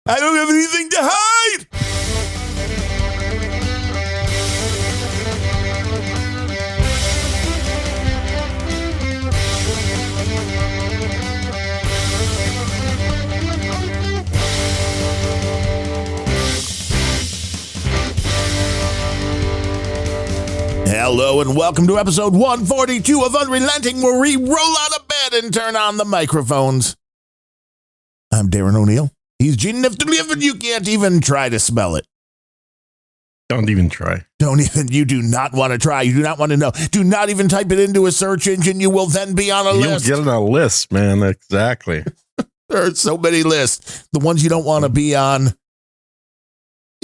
I don't have anything to hide. Hello and welcome to episode 142 of Unrelenting, where we roll out of bed and turn on the microphones. I'm Darren O'Neill. He's Gene Nifty, and you can't even try to spell it. Don't even try. You do not want to try. You do not want to know. Do not even type it into a search engine. You will then be on a list. You'll get on a list, man. Exactly. There are so many lists. The ones you don't want to be on.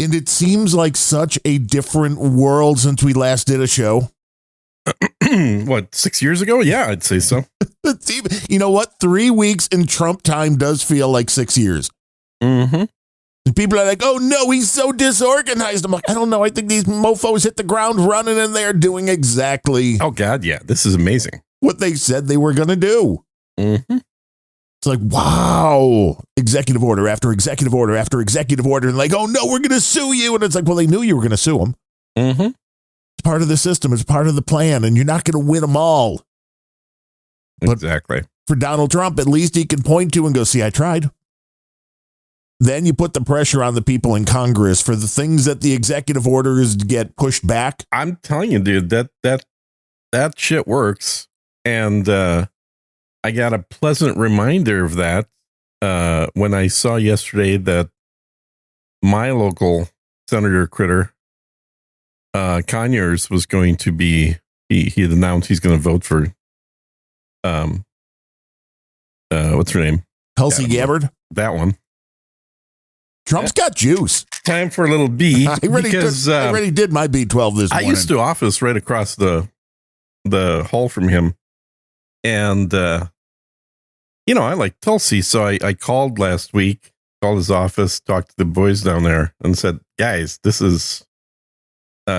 And it seems like such a different world since we last did a show. What, 6 years ago? Yeah, I'd say so. You know what? 3 weeks in Trump time does feel like 6 years. Mm-hmm. And people are like, oh, no, he's so disorganized. I'm like, I don't know. I think these mofos hit the ground running and they're doing exactly Oh, God, yeah. This is amazing. what they said they were going to do. Mm-hmm. It's like, wow, executive order after executive order after executive order. And like, oh, no, we're going to sue you. And it's like, well, they knew you were going to sue them. Mm-hmm. It's part of the system. It's part of the plan. And you're not going to win them all. But exactly. for Donald Trump, at least he can point to and go, see, I tried. Then you put the pressure on the people in Congress for the things that the executive orders get pushed back. I'm telling you, dude, that shit works. And I got a pleasant reminder of that when I saw yesterday that my local Senator Critter, Conyers, was going to be, he had announced he's going to vote for, what's her name? Tulsi Gabbard. That one. Trump's got juice. Time for a little B. I already did my B12 this morning. I used to office right across the hall from him. And, I like Tulsi. So I called last week, called his office, talked to the boys down there and said, guys, this is,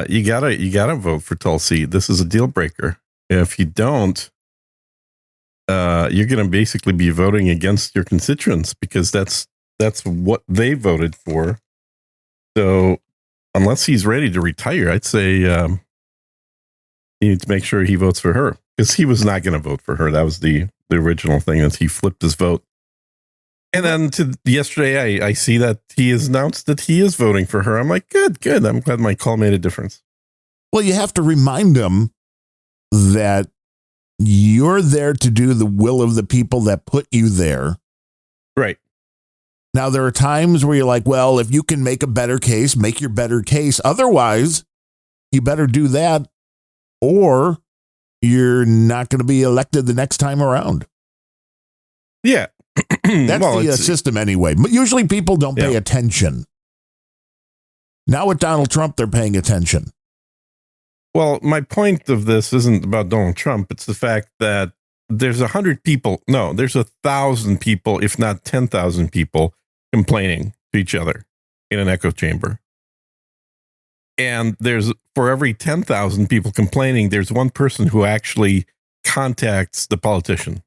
you gotta vote for Tulsi. This is a deal breaker. If you don't, you're going to basically be voting against your constituents because that's what they voted for. So unless he's ready to retire, I'd say you need to make sure he votes for her because he was not going to vote for her. That was the original thing, that he flipped his vote. And then yesterday, I see that he has announced that he is voting for her. I'm like, good. I'm glad my call made a difference. Well, you have to remind them that you're there to do the will of the people that put you there. Right. Now, there are times where you're like, well, if you can make a better case, make your better case. Otherwise, you better do that or you're not going to be elected the next time around. Yeah. That's the system anyway. But usually people don't pay attention. Now with Donald Trump, they're paying attention. Well, my point of this isn't about Donald Trump. It's the fact that there's 100 people. No, there's 1,000 people, if not 10,000 people complaining to each other in an echo chamber. And for every 10,000 people complaining, there's one person who actually contacts the politician.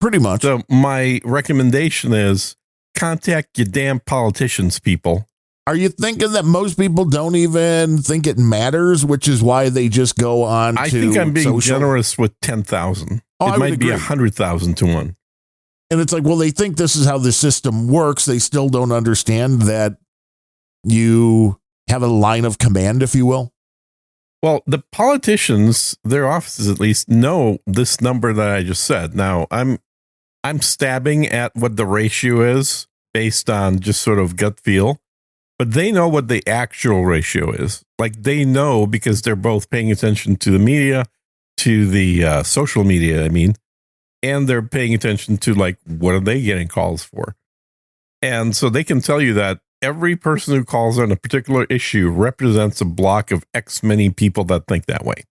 Pretty much. So my recommendation is contact your damn politicians, people. Are you thinking that most people don't even think it matters, which is why they just go on I to think I'm being social? generous with 10,000. Oh, it might be 100,000 to one. And it's like, well, they think this is how the system works. They still don't understand that you have a line of command, if you will. Well, the politicians, their offices at least, know this number that I just said. Now, I'm stabbing at what the ratio is based on just sort of gut feel, but they know what the actual ratio is. Like, they know because they're both paying attention to the media, to the social media, and they're paying attention to, like, what are they getting calls for? And so they can tell you that every person who calls on a particular issue represents a block of X many people that think that way.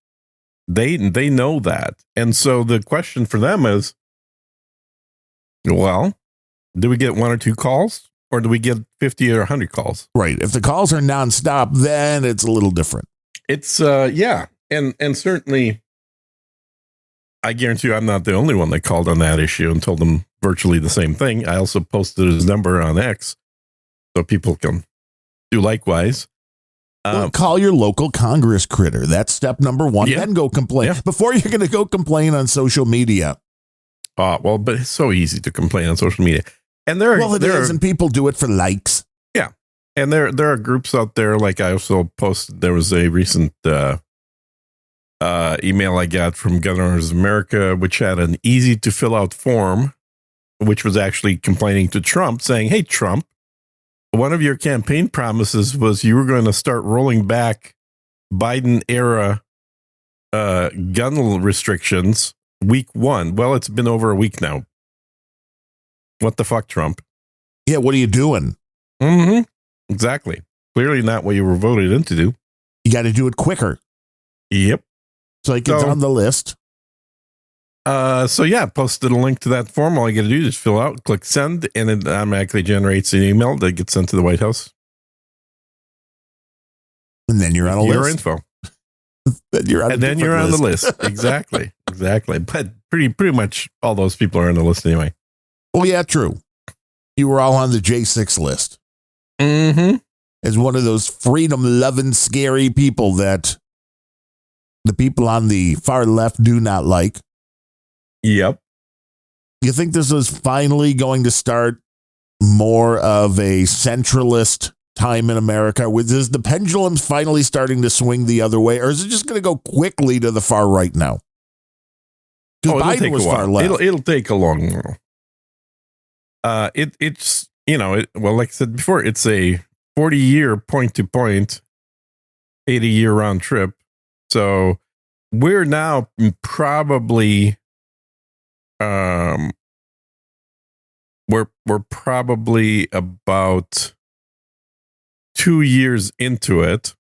They know that. And so the question for them is, well, do we get 1 or 2 calls or do we get 50 or 100 calls? Right. If the calls are nonstop, then it's a little different. It's, yeah. And certainly I guarantee you I'm not the only one that called on that issue and told them virtually the same thing. I also posted his number on X so people can do likewise. Well, call your local Congress critter. That's step number one. Yeah. Then go complain. Yeah. Before you're going to go complain on social media. Well, but it's so easy to complain on social media. And and people do it for likes. Yeah. And there are groups out there, like I also posted, there was a recent email I got from Governors of America, which had an easy to fill out form, which was actually complaining to Trump, saying, hey, Trump, one of your campaign promises was you were going to start rolling back Biden era gun restrictions week 1. Well, it's been over a week now. What the fuck, Trump? Yeah, what are you doing? Mm-hmm. Exactly. Clearly not what you were voted in to do. You got to do it quicker. Yep. So it gets on the list. Posted a link to that form. All you got to do is fill out, click send, and it automatically generates an email that gets sent to the White House. And then you're on a list. Your info. then you're on the list. Exactly. But pretty much all those people are on the list anyway. Oh, yeah, true. You were all on the J6 list. Mm-hmm. As one of those freedom-loving, scary people that the people on the far left do not like. Yep. You think this is finally going to start more of a centralist time in America? Is the pendulum finally starting to swing the other way, or is it just going to go quickly to the far right now? Because Biden was far left. It'll take a long while. It's like I said before, it's a 40-year point-to-point, 80-year round trip. So we're now probably we're probably about 2 years into it.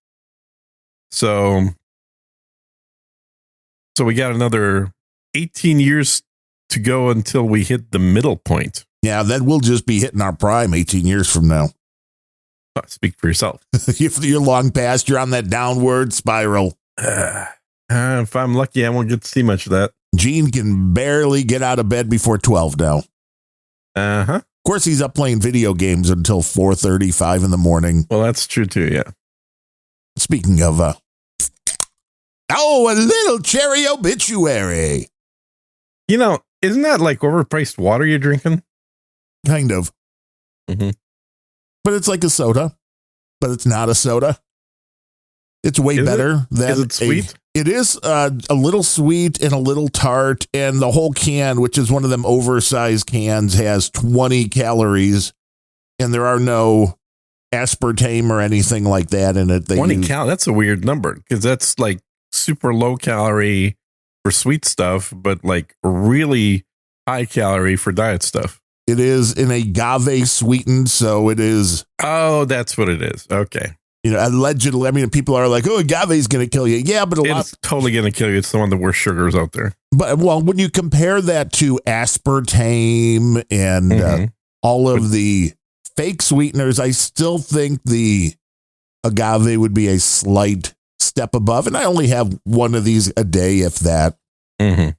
So we got another 18 years to go until we hit the middle point. Yeah, then we'll just be hitting our prime 18 years from now. Speak for yourself. If you're long past, you're on that downward spiral. If I'm lucky, I won't get to see much of that. Gene can barely get out of bed before 12 now. Uh-huh. Of course, he's up playing video games until 4:35 in the morning. Well, that's true, too, yeah. Speaking of, a little cherry obituary. Isn't that like overpriced water you're drinking? Kind of. Mm-hmm. But it's like a soda, but it's not a soda. It's way better than. Is it sweet? It is a little sweet and a little tart, and the whole can, which is one of them oversized cans, has 20 calories, and there are no aspartame or anything like that in it. 20 calories? That's a weird number, because that's like super low calorie for sweet stuff, but like really high calorie for diet stuff. It is in agave sweetened, so it is. Oh, that's what it is. Okay. Allegedly, people are like, oh, agave is going to kill you. Yeah, but it's totally going to kill you. It's one of the worst sugars out there. But, when you compare that to aspartame and all of the fake sweeteners, I still think the agave would be a slight step above. And I only have one of these a day, if that. Mm-hmm.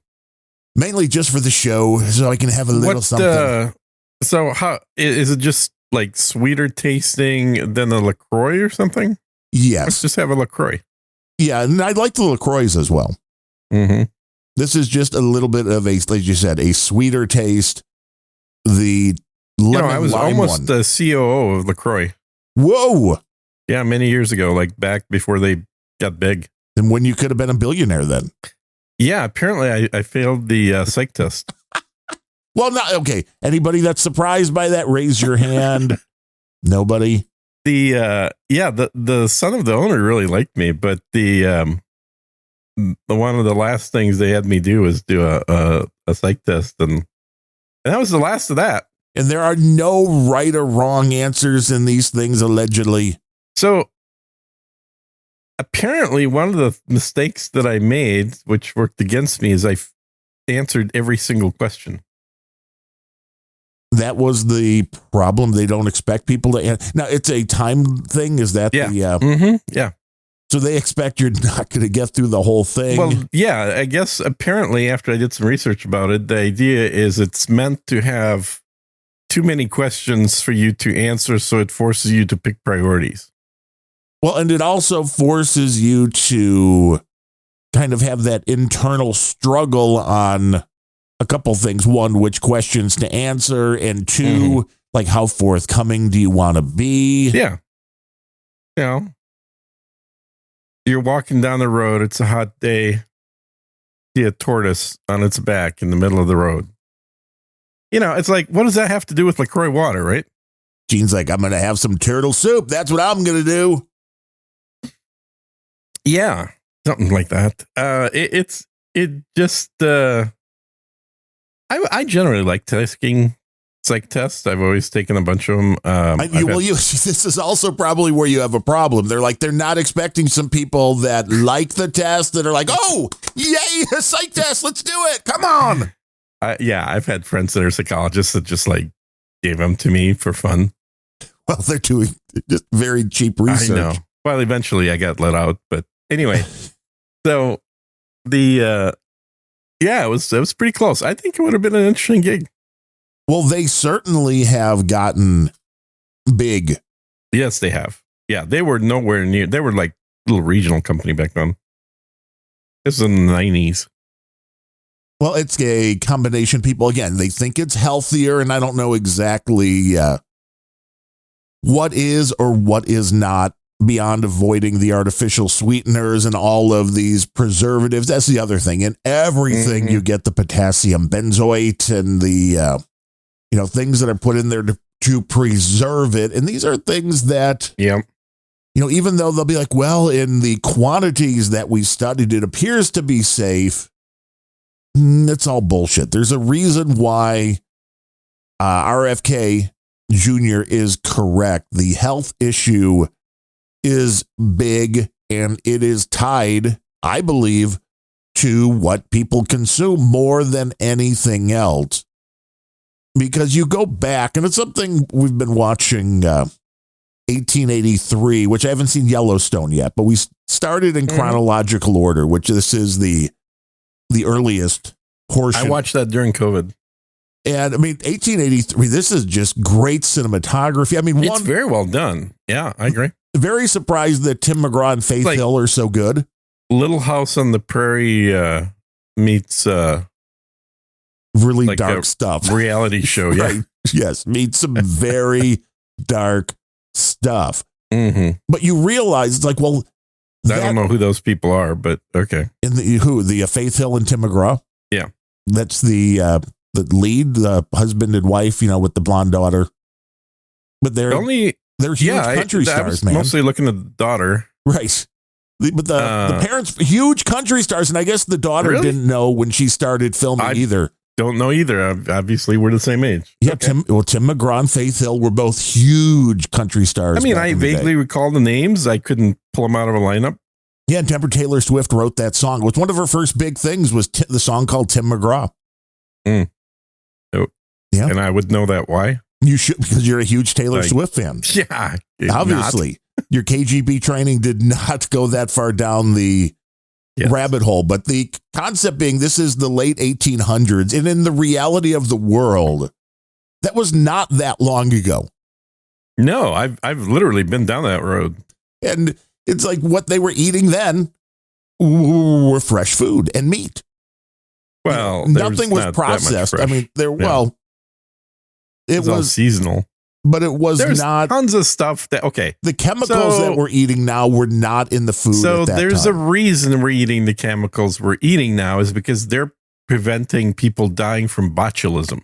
Mainly just for the show, so I can have a little something. So how is it just like sweeter tasting than a LaCroix or something? Yes. Let's just have a LaCroix. Yeah, and I like the LaCroix as well. Mm-hmm. This is just a little bit of a, like you said, a sweeter taste. The lemon I was lime almost one. the COO of LaCroix. Whoa. Yeah, many years ago, like back before they got big. And when you could have been a billionaire then. Yeah, apparently I failed the psych test. Well, not okay. Anybody that's surprised by that, raise your hand. Nobody. The son of the owner really liked me, but the one of the last things they had me do was do a psych test, and that was the last of that. And there are no right or wrong answers in these things, allegedly. So apparently, one of the mistakes that I made, which worked against me, is I answered every single question. That was the problem. They don't expect people to answer. Now, it's a time thing. Is that yeah. the... Mm-hmm. Yeah. So they expect you're not going to get through the whole thing. Well, yeah, I guess apparently after I did some research about it, the idea is it's meant to have too many questions for you to answer, so it forces you to pick priorities. Well, and it also forces you to kind of have that internal struggle on a couple things. One, which questions to answer, and two, like how forthcoming do you want to be? Yeah. You know, you're walking down the road. It's a hot day. See a tortoise on its back in the middle of the road. You know, it's like, what does that have to do with LaCroix water, right? Gene's like, I'm going to have some turtle soup. That's what I'm going to do. Yeah, something like that. I generally like taking psych tests. I've always taken a bunch of them. This is also probably where you have a problem. They're not expecting some people that like the test that are like, oh, yay, a psych test. Let's do it. Come on. I've had friends that are psychologists that just like gave them to me for fun. Well, they're doing just very cheap research. I know. Well, eventually I got let out, but anyway, so it was pretty close. I think it would have been an interesting gig. Well, they certainly have gotten big. Yes, they have. Yeah, they were nowhere near. They were like a little regional company back then. This was in the 90s. Well, it's a combination. People, again, they think it's healthier, and I don't know exactly what is or what is not beyond avoiding the artificial sweeteners and all of these preservatives. That's the other thing. In everything, you get the potassium benzoate and the, things that are put in there to preserve it. And these are things that, even though they'll be like, well, in the quantities that we studied, it appears to be safe. It's all bullshit. There's a reason why RFK Jr. is correct. The health issue is big, and it is tied, I believe, to what people consume more than anything else. Because you go back, and it's something we've been watching 1883, which I haven't seen Yellowstone yet, but we started in chronological order, which this is the earliest portion. I watched that during COVID. And I mean, 1883, this is just great cinematography. I mean, it's very well done. Yeah, I agree. Very surprised that Tim McGraw and Faith Hill are so good. Little House on the Prairie meets really dark stuff. Reality show, yeah. Right. Yes, meets some very dark stuff. But you realize it's like, well, I don't know who those people are, but okay. In the Faith Hill and Tim McGraw? Yeah. That's the lead, the husband and wife, with the blonde daughter. But they're huge country stars, I was man. Mostly looking at the daughter. Right. But the parents, huge country stars. And I guess the daughter didn't know when she started filming either. Don't know either. Obviously, we're the same age. Yeah, okay. Tim McGraw and Faith Hill were both huge country stars. I mean, I vaguely recall the names. I couldn't pull them out of a lineup. Yeah, and Taylor Swift wrote that song. It was one of her first big things was the song called Tim McGraw. Oh. Yeah. And I would know that. Why? You should, because you're a huge Taylor Swift fan. Yeah. Obviously. Your KGB training did not go that far down the rabbit hole. But the concept being this is the late 1800s. And in the reality of the world, that was not that long ago. No, I've literally been down that road. And it's like what they were eating then were fresh food and meat. Well, nothing was processed. I mean, it was seasonal, but it was there's not tons of stuff that, the chemicals that we're eating now were not in the food. So at that there's time. a reason we're eating the chemicals we're eating now is because they're preventing people dying from botulism,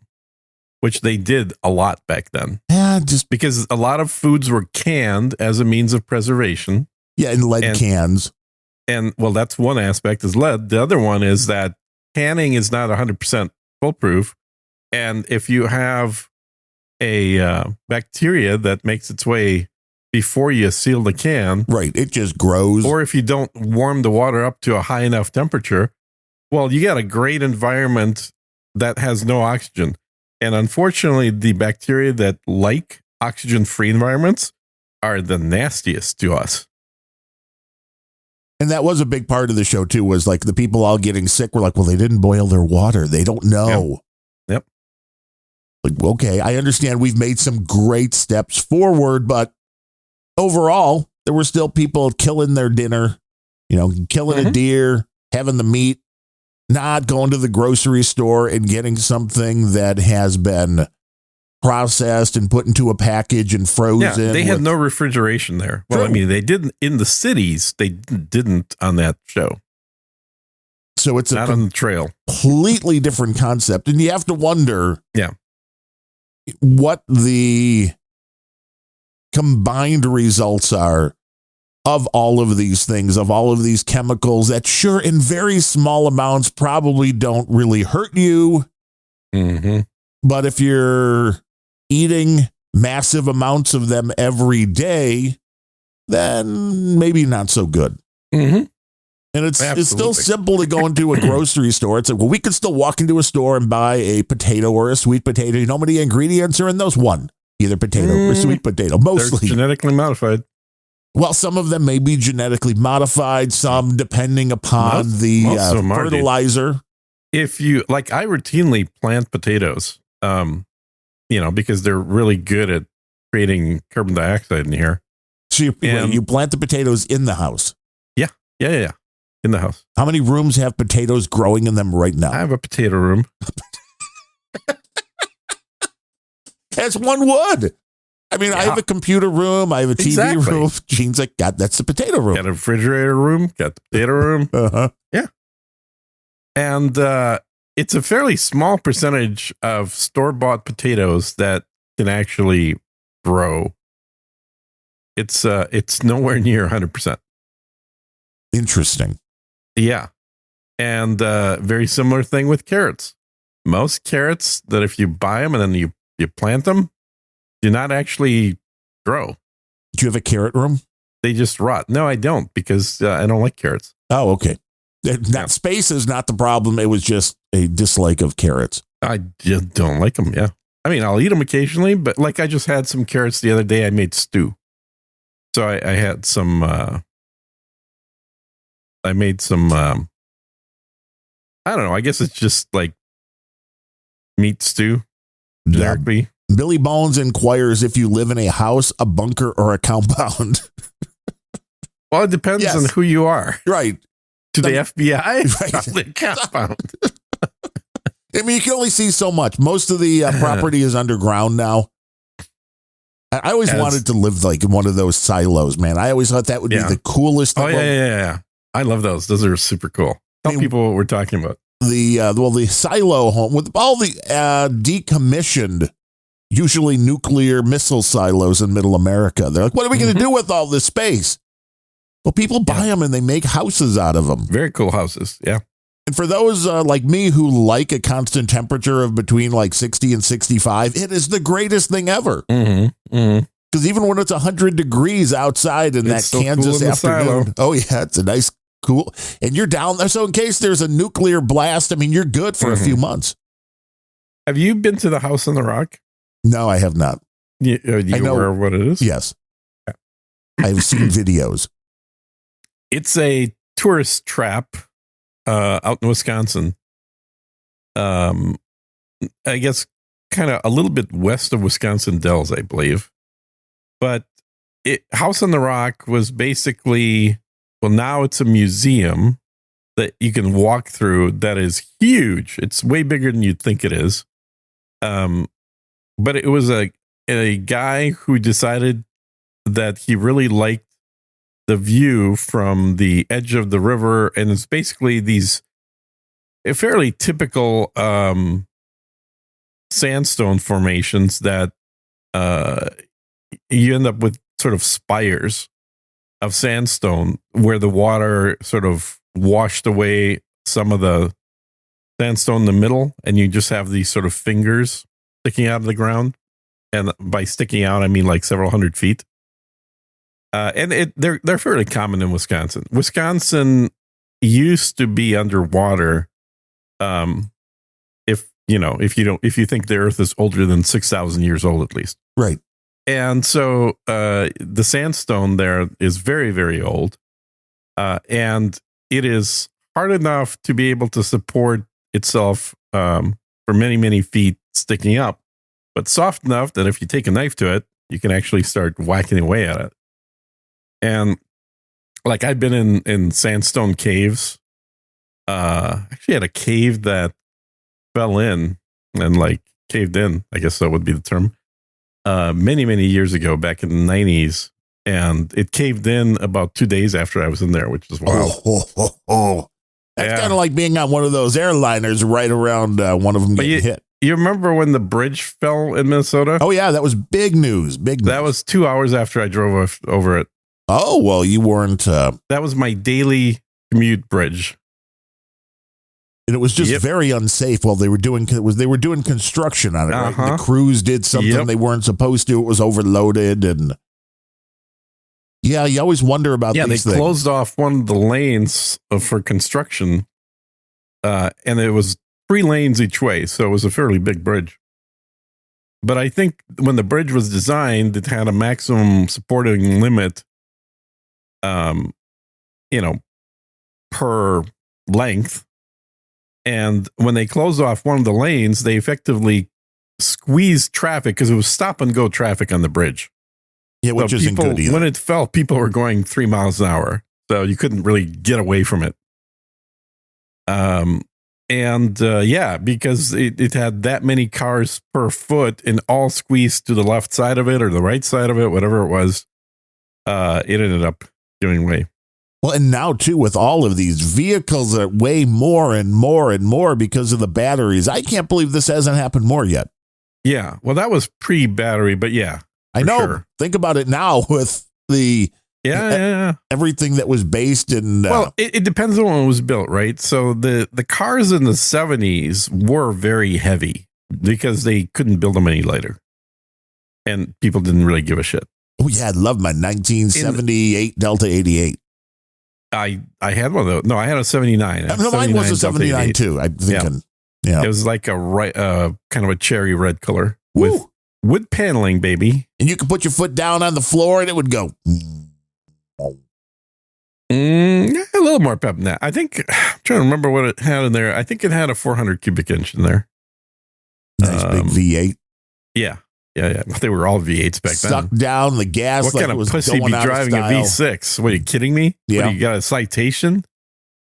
which they did a lot back then. Yeah, just because a lot of foods were canned as a means of preservation. Yeah, in lead cans. And well, that's one aspect is lead. The other one is that canning is not 100% foolproof. And if you have a bacteria that makes its way before you seal the can, right, it just grows. Or if you don't warm the water up to a high enough temperature, well, you got a great environment that has no oxygen. And unfortunately, the bacteria that like oxygen-free environments are the nastiest to us. And that was a big part of the show, too, was like the people all getting sick were like, well, they didn't boil their water. They don't know. Yep. Like, okay, I understand we've made some great steps forward, but overall, there were still people killing their dinner, killing a deer, having the meat, not going to the grocery store and getting something that has been processed and put into a package and frozen. Yeah, they had no refrigeration there. Well, True. I mean, they didn't in the cities. They didn't on that show. So it's not on the trail. Completely different concept. And you have to wonder what the combined results are of all of these things, of all of these chemicals that sure in very small amounts probably don't really hurt you. Mm-hmm. But if you're eating massive amounts of them every day, then maybe not so good. Mm-hmm. And it's still simple to go into a grocery store. It's like, well, we could still walk into a store and buy a potato or a sweet potato. You know how many ingredients are in those? One, either potato or sweet potato, mostly. They're genetically modified. Well, some of them may be genetically modified, some depending upon the fertilizer. If you, like, I routinely plant potatoes, because they're really good at creating carbon dioxide in here. So you plant the potatoes in the house? Yeah. In the house. How many rooms have potatoes growing in them right now? I have a potato room. As one would. I mean, I have a computer room. I have a TV room. Gene's like, that's the potato room. Got a refrigerator room. Got the potato room. Uh-huh. Yeah. And it's a fairly small percentage of store-bought potatoes that can actually grow. It's nowhere near 100%. Interesting. Yeah. And very similar thing with carrots. Most carrots that if you buy them and then you plant them, do not actually grow. Do you have a carrot room? They just rot. No, I don't, because I don't like carrots. Oh, okay. That space is not the problem. It was just a dislike of carrots. I just don't like them. Yeah. I mean, I'll eat them occasionally, but like I just had some carrots the other day. I made stew. So I had some, I don't know. I guess it's just like meat stew directly. Billy Bones inquires if you live in a house, a bunker, or a compound. Well, it depends on who you are. Right. To the FBI? Right. The compound. I mean, you can only see so much. Most of the property is underground now. I always wanted to live like in one of those silos, man. I always thought that would be the coolest. Oh, yeah. I love those. Those are super cool. Tell people what we're talking about. The silo home with all the decommissioned, usually nuclear missile silos in middle America. They're like, what are we going to do with all this space? Well, people buy them and they make houses out of them. Very cool houses. Yeah. And for those like me who like a constant temperature of between like 60 and 65, it is the greatest thing ever. Because even when it's 100 degrees outside in that Kansas afternoon, it's a nice, cool, and you're down there. So in case there's a nuclear blast, I mean, you're good for a few months. Have you been to the House on the Rock? No, I have not. You know aware of what it is? Yes. I've seen videos. It's a tourist trap out in Wisconsin. I guess kind of a little bit west of Wisconsin Dells, I believe. But House on the Rock was basically, well, now it's a museum that you can walk through that is huge. It's way bigger than you'd think it is. But it was a guy who decided that he really liked the view from the edge of the river, and it's basically these fairly typical sandstone formations that you end up with sort of spires of sandstone where the water sort of washed away some of the sandstone in the middle, and you just have these sort of fingers sticking out of the ground. And by sticking out, I mean like several hundred feet. And they're fairly common in Wisconsin. Wisconsin used to be underwater. If you think the Earth is older than 6,000 years old, at least. Right. And so the sandstone there is very, very old. And it is hard enough to be able to support itself for many, many feet sticking up, but soft enough that if you take a knife to it, you can actually start whacking away at it. And like I've been in sandstone caves. Actually had a cave that fell in and like caved in, I guess that would be the term, many, many years ago, back in the 90s. And it caved in about 2 days after I was in there, which is wild. That's kind of like being on one of those airliners right around one of them getting hit. You remember when the bridge fell in Minnesota? Oh, yeah, that was big news. Big news. That was 2 hours after I drove over it. Oh, well, you weren't. That was my daily commute bridge. And it was just very unsafe while they were doing construction on it. Right? The crews did something they weren't supposed to. It was overloaded, and yeah, you always wonder about these things. Yeah, they closed off one of the lanes for construction, and it was 3 lanes each way, so it was a fairly big bridge. But I think when the bridge was designed, it had a maximum supporting limit, per length. And when they closed off one of the lanes, they effectively squeezed traffic because it was stop and go traffic on the bridge. Yeah, which isn't good either. When it fell, people were going 3 miles an hour, so you couldn't really get away from it. Because it had that many cars per foot and all squeezed to the left side of it or the right side of it, whatever it was, it ended up giving way. Well, and now, too, with all of these vehicles that weigh more and more and more because of the batteries, I can't believe this hasn't happened more yet. Yeah, well, that was pre-battery, but yeah. I know. Sure. Think about it now with the everything that was based in. Well, it depends on when it was built, right? So the cars in the 70s were very heavy because they couldn't build them any lighter, and people didn't really give a shit. Oh yeah, I love my 1978 Delta 88. I had one of those. No, I had a 79. No, mine was a 79 too. I'm thinking, yeah, it was like a kind of a cherry red color with wood paneling, baby. And you could put your foot down on the floor and it would go. A little more pep than that. I think, I'm trying to remember what it had in there. I think it had a 400 cubic inch in there. Nice big V8. Yeah. They were all V8s back then. Sucked down the gas. What kind of pussy be driving a V6? What, are you kidding me? Yeah. What, you got a citation?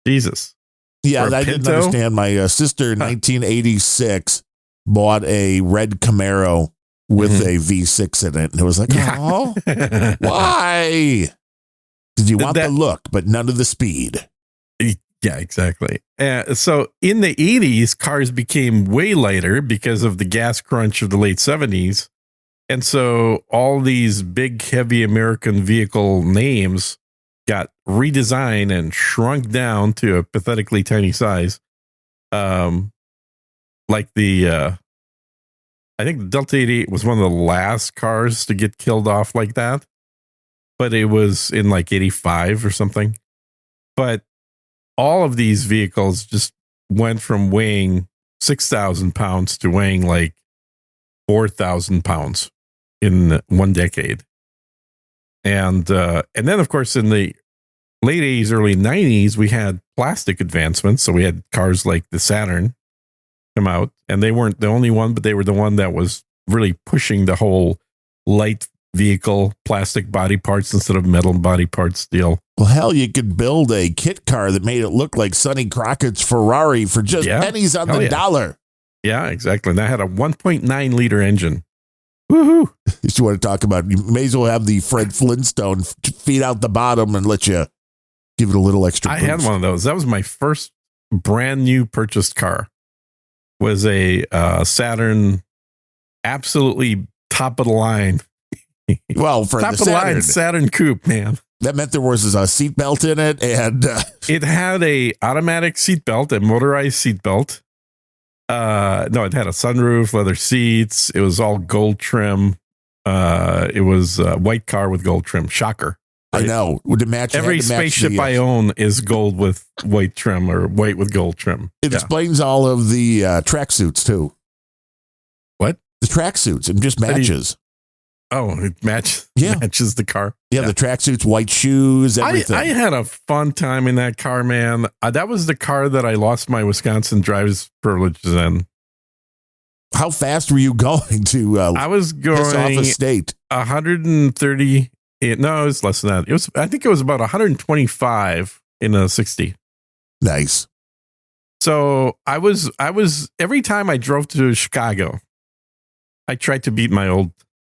Jesus. Yeah, I didn't understand. My sister in 1986 bought a red Camaro with a V6 in it. And it was like, oh, why? Did you want the look, but none of the speed? Yeah, exactly. So in the 80s, cars became way lighter because of the gas crunch of the late 70s. And so all these big, heavy American vehicle names got redesigned and shrunk down to a pathetically tiny size. Like I think the Delta 88 was one of the last cars to get killed off like that. But it was in like 85 or something. But all of these vehicles just went from weighing 6,000 pounds to weighing like 4,000 pounds in 1 decade. And then, of course, in the late 80s, early 90s, we had plastic advancements. So we had cars like the Saturn come out, and they weren't the only one, but they were the one that was really pushing the whole light vehicle plastic body parts instead of metal body parts deal. Well, hell, you could build a kit car that made it look like Sonny Crockett's Ferrari for just pennies on the dollar. Yeah, exactly. And that had a 1.9 liter engine. Woohoo! You want to talk about, you may as well have the Fred Flintstone feed out the bottom and let you give it a little extra boost. I had one of those. That was my first brand new purchased car. Was a Saturn, absolutely top of the line. Well, for top the of the line Saturn coupe, man. That meant there was a seatbelt in it, and it had a automatic seatbelt, a motorized seatbelt. No, it had a sunroof, leather seats. It was all gold trim. It was a white car with gold trim. Shocker. Right? I know. Would it match? Every spaceship I own is gold with white trim or white with gold trim. It explains all of the tracksuits too. What? The tracksuits. It just matches. Oh, it matches the car. Yeah, the tracksuits, white shoes, everything. I had a fun time in that car, man. That was the car that I lost my Wisconsin driver's privileges in. How fast were you going to? I was going piss off a state. 130. No, it was less than that. I think it was about 125 in a 60. Nice. So I was every time I drove to Chicago, I tried to beat my old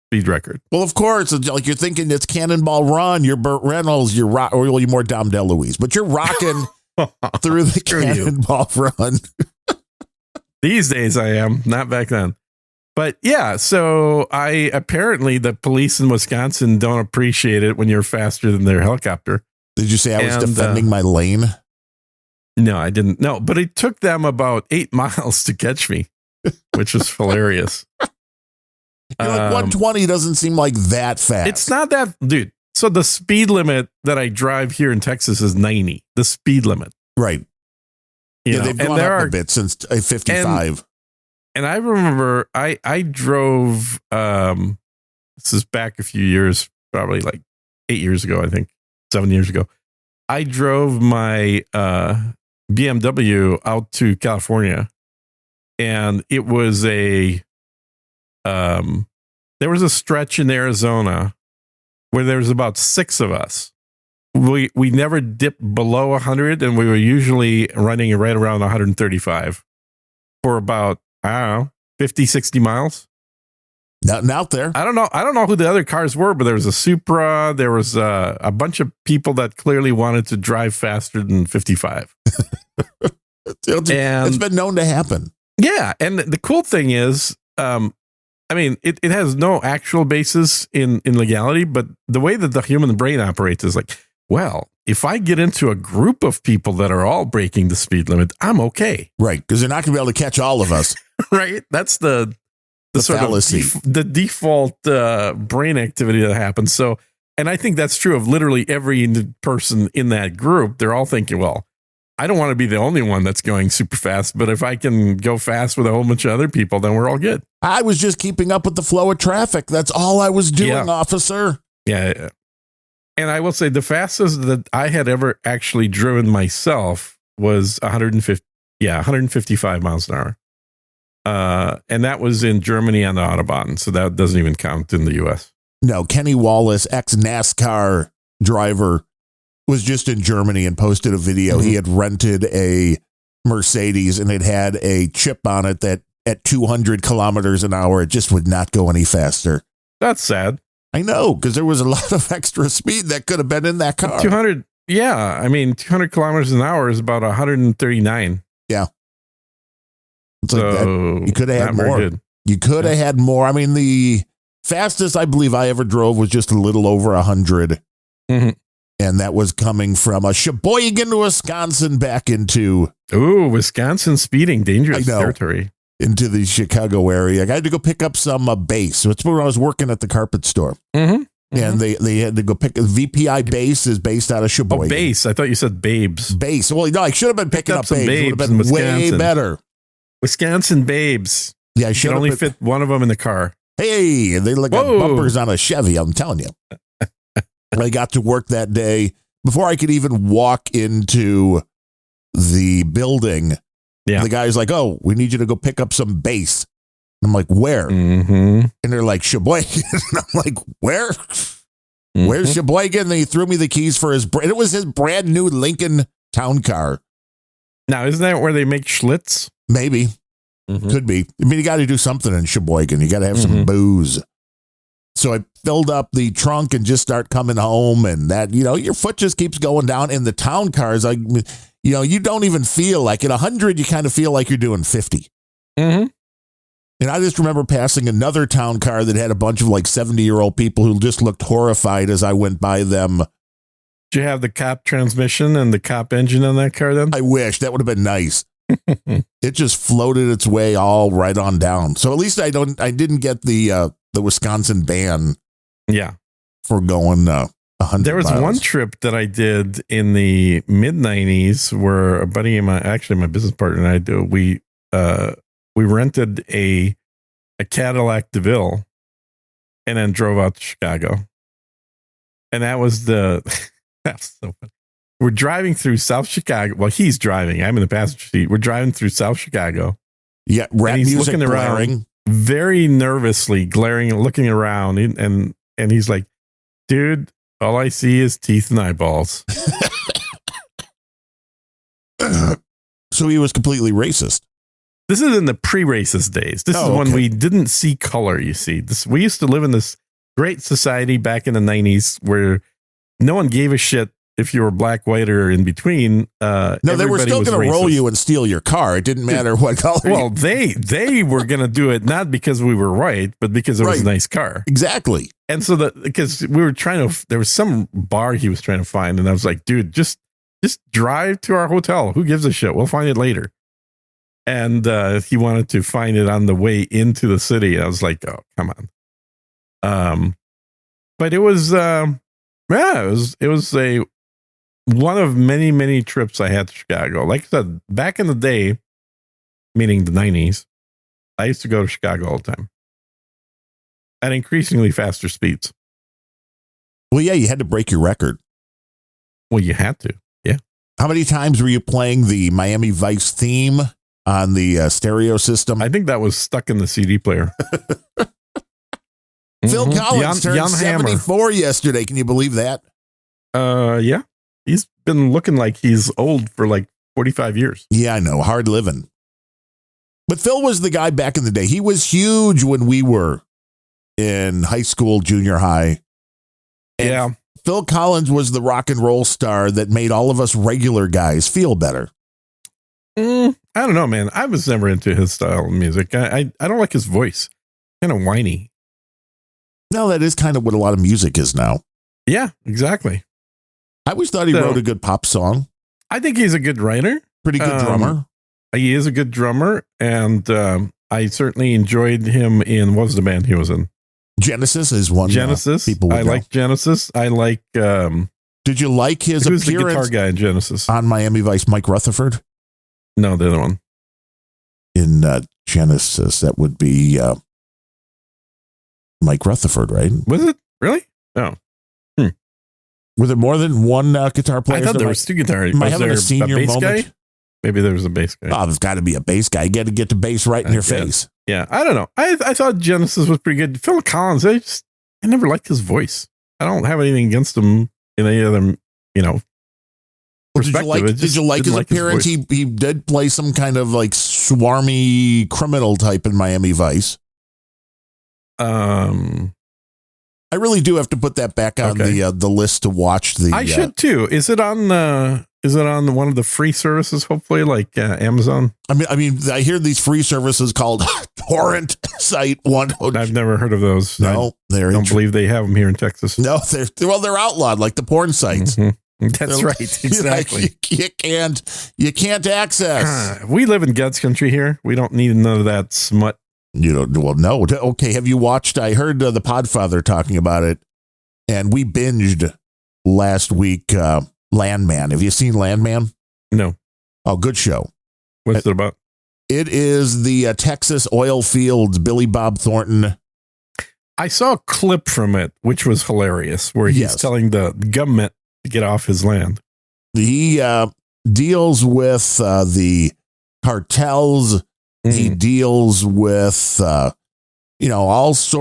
speed record. Well, of course, it's like you're thinking it's Cannonball Run, you're Burt Reynolds, you're more Dom DeLuise, but you're rocking through the Cannonball Run. These days I am, not back then. But yeah, so apparently the police in Wisconsin don't appreciate it when you're faster than their helicopter. Did you say I was defending my lane? No, I didn't. No, but it took them about 8 miles to catch me, which was hilarious. You're like 120 doesn't seem like that fast. It's not that, dude. So the speed limit that I drive here in Texas is 90. The speed limit, right? They've gone up a bit since 55. And I remember I drove. This is back a few years, probably like 8 years ago. I think 7 years ago. I drove my BMW out to California, and it was there was a stretch in Arizona where there was about 6 of us. We never dipped below 100, and we were usually running right around 135 for about, I don't know, 50, 60 miles. Nothing out there. I don't know who the other cars were, but there was a Supra. There was a bunch of people that clearly wanted to drive faster than 55. It's been known to happen. Yeah. And the cool thing is, I mean, it has no actual basis in legality, but the way that the human brain operates is like, well, if I get into a group of people that are all breaking the speed limit, I'm okay. Right. Because they're not going to be able to catch all of us. Right. That's the sort fallacy. The default brain activity that happens. So, and I think that's true of literally every person in that group. They're all thinking, well, I don't want to be the only one that's going super fast, but if I can go fast with a whole bunch of other people, then we're all good. I was just keeping up with the flow of traffic. That's all I was doing, officer. Yeah. And I will say the fastest that I had ever actually driven myself was 155 miles an hour. And that was in Germany on the Autobahn. So that doesn't even count in the US. No, Kenny Wallace, ex-NASCAR driver, was just in Germany and posted a video. Mm-hmm. He had rented a Mercedes and it had a chip on it that at 200 kilometers an hour, it just would not go any faster. That's sad. I know, because there was a lot of extra speed that could have been in that car. 200. Yeah. I mean, 200 kilometers an hour is about 139. Yeah. It's like that. You could have had more. You could have had more. I mean, the fastest I believe I ever drove was just a little over 100. Mm-hmm. And that was coming from a Sheboygan to Wisconsin back into... Ooh, Wisconsin speeding, dangerous territory. Into the Chicago area. I had to go pick up some base. That's where I was working at the carpet store. Mm-hmm. And they had to go pick... VPI base is based out of Sheboygan. Oh, base. I thought you said babes. Base. Well, no, I should have been picking up babes. It would have been way better. Wisconsin babes. Yeah, I should only fit one of them in the car. Hey, they look like bumpers on a Chevy, I'm telling you. I got to work that day before I could even walk into the building. Yeah. The guy's like, "Oh, we need you to go pick up some base." I'm like, "Where?" Mm-hmm. And they're like, "Sheboygan." And I'm like, "Where? Mm-hmm. Where's Sheboygan?" And he threw me the keys for it was his brand new Lincoln Town Car. Now, isn't that where they make Schlitz? Maybe. Mm-hmm. Could be. I mean, you got to do something in Sheboygan. You got to have some booze. So I filled up the trunk and just start coming home, and that, your foot just keeps going down. In the town cars, you don't even feel like at 100, you kind of feel like you're doing 50. Mm-hmm. And I just remember passing another town car that had a bunch of like 70-year-old people who just looked horrified as I went by them. Did you have the cop transmission and the cop engine on that car then? I wish. That would have been nice. It just floated its way all right on down. So at least I didn't get the Wisconsin ban. Yeah. For going 100 There was miles. one trip that I did in the mid-90s where a buddy of my business partner and I we rented a Cadillac DeVille and then drove out to Chicago. And that was that's so funny. We're driving through South Chicago. Well, he's driving. I'm in the passenger seat. We're driving through South Chicago. Yeah, rap he's music looking blaring. around, very nervously glaring, looking around, and he's like, "Dude, all I see is teeth and eyeballs." So he was completely racist. This is in the pre-racist days. This is when we didn't see color. You see, we used to live in this great society back in the 90s where no one gave a shit if you were black, white, or in between. No, they were still going to roll you and steal your car. It didn't matter what color. Well, they were going to do it not because we were white, but because it was a nice car. Exactly. And so because we were there was some bar he was trying to find, and I was like, dude, just drive to our hotel. Who gives a shit? We'll find it later. And he wanted to find it on the way into the city. I was like, oh, come on. But it was, it was one of many, many trips I had to Chicago. Like I said, back in the day, meaning the 90s, I used to go to Chicago all the time at increasingly faster speeds. Well, yeah, you had to break your record. Well, you had to. Yeah. How many times were you playing the Miami Vice theme on the stereo system? I think that was stuck in the CD player. Phil Collins turned 74 yesterday. Can you believe that? Yeah. He's been looking like he's old for like 45 years. Yeah, I know. Hard living. But Phil was the guy back in the day. He was huge when we were in high school, junior high. And yeah. Phil Collins was the rock and roll star that made all of us regular guys feel better. I don't know, man. I was never into his style of music. I don't like his voice. Kind of whiny. No, that is kind of what a lot of music is now. Yeah, exactly. I always thought he wrote a good pop song. I think he's a good writer. Pretty good drummer. He is a good drummer. And I certainly enjoyed him in, what was the band he was in? Genesis is one. Genesis. I like Genesis. I like. Did you like his appearance? Who's the guitar guy in Genesis? On Miami Vice, Mike Rutherford? No, the other one. In Genesis, that would be Mike Rutherford, right? Was it? Really? No. Were there more than one guitar player? I thought there was two guitars. Am I having a senior moment? Guy? Maybe there was a bass guy. Oh, there's got to be a bass guy. You got to get the bass right in your face. Yeah, I don't know. I thought Genesis was pretty good. Phil Collins, I never liked his voice. I don't have anything against him in any other, perspective. Did you like his appearance? He did play some kind of like swarmy criminal type in Miami Vice. I really do have to put that back on the list to watch. I should too. Is it on one of the free services? Hopefully, like Amazon. I mean, I hear these free services called Torrent Site One. I've never heard of those. No, I don't believe they have them here in Texas. No, they're outlawed, like the porn sites. Mm-hmm. That's right. Exactly. You can't access. We live in God's country here. We don't need none of that smut. You don't. Well, no. Okay. Have you watched? I heard the Podfather talking about it, and we binged last week. Landman. Have you seen Landman? No. Oh, good show. What's it about? It is the Texas oil fields. Billy Bob Thornton. I saw a clip from it, which was hilarious, where he's telling the government to get off his land. He deals with the cartels. He deals with, all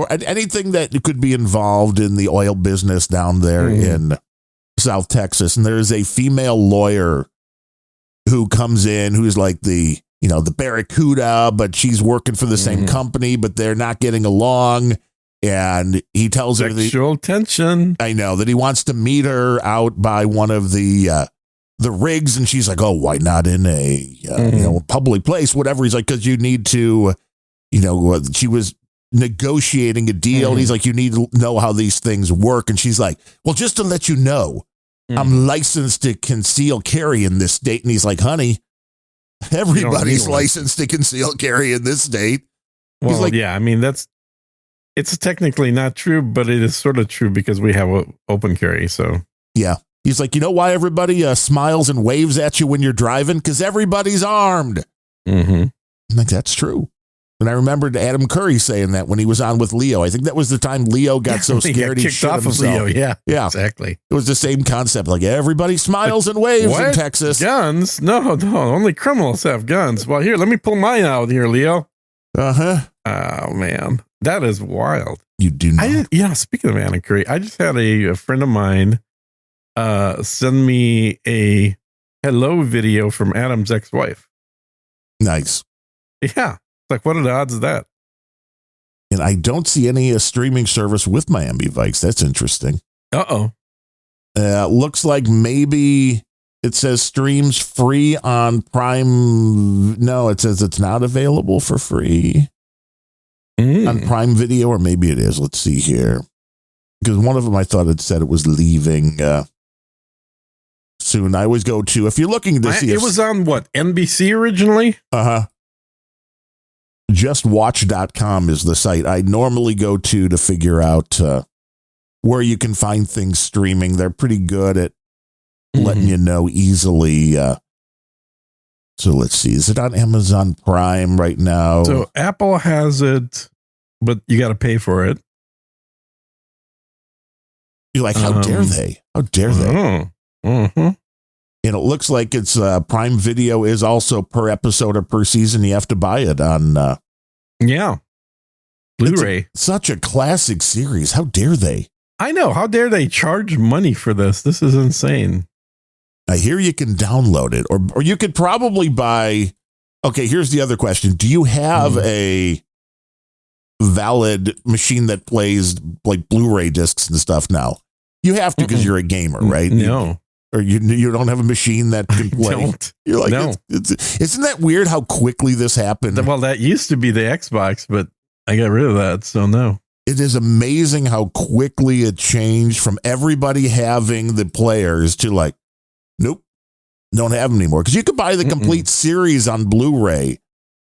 anything that could be involved in the oil business down there in South Texas. And there's a female lawyer who comes in who's like the Barracuda, but she's working for the same company, but they're not getting along. And he tells her sexual tension. I know that he wants to meet her out by one of the rigs, and she's like, oh, why not in a public place, whatever. He's like, because you need to, she was negotiating a deal. And he's like, you need to know how these things work. And she's like, well, just to let you know, I'm licensed to conceal carry in this state. And he's like, honey, everybody's licensed to conceal carry in this state. Well, like, yeah, I mean, it's technically not true, but it is sort of true because we have open carry. So yeah. He's like, you know why everybody smiles and waves at you when you're driving? Because everybody's armed. I'm like, that's true. And I remembered Adam Curry saying that when he was on with Leo. I think that was the time Leo got so scared he kicked shit off himself. of Leo. Yeah, exactly. It It was the same concept. Like everybody smiles and waves in Texas. Guns? No, only criminals have guns. Well, here, let me pull mine out here, Leo. Uh-huh. Oh, man. That is wild. You do not. Speaking of Adam Curry, I just had a friend of mine send me a hello video from Adam's ex-wife. Nice. Yeah. Like, what are the odds of that? And I don't see any streaming service with Miami Vice. That's interesting. Uh-oh. Looks like maybe it says streams free on Prime. No, it says it's not available for free on Prime Video, or maybe it is. Let's see here. Because one of them I thought it said it was leaving soon. I always go to, if you're looking to see. It was on what, NBC originally? Uh-huh. Justwatch.com is the site I normally go to figure out where you can find things streaming. They're pretty good at letting you know easily. So let's see. Is it on Amazon Prime right now? So Apple has it, but you got to pay for it. You're like, how dare they? How dare they? And it looks like it's Prime Video is also per episode or per season. You have to buy it on. Blu-ray. Such a classic series. How dare they? I know. How dare they charge money for this? This is insane. I hear you can download it, or you could probably buy. Okay, here's the other question. Do you have a valid machine that plays like Blu-ray discs and stuff now? You have to because you're a gamer, right? No. Or you don't have a machine that can play. Don't. You're like, no. Isn't that weird how quickly this happened? Well, that used to be the Xbox, but I got rid of that, so no. It is amazing how quickly it changed from everybody having the players to like, nope, don't have them anymore. Because you could buy the complete series on Blu-ray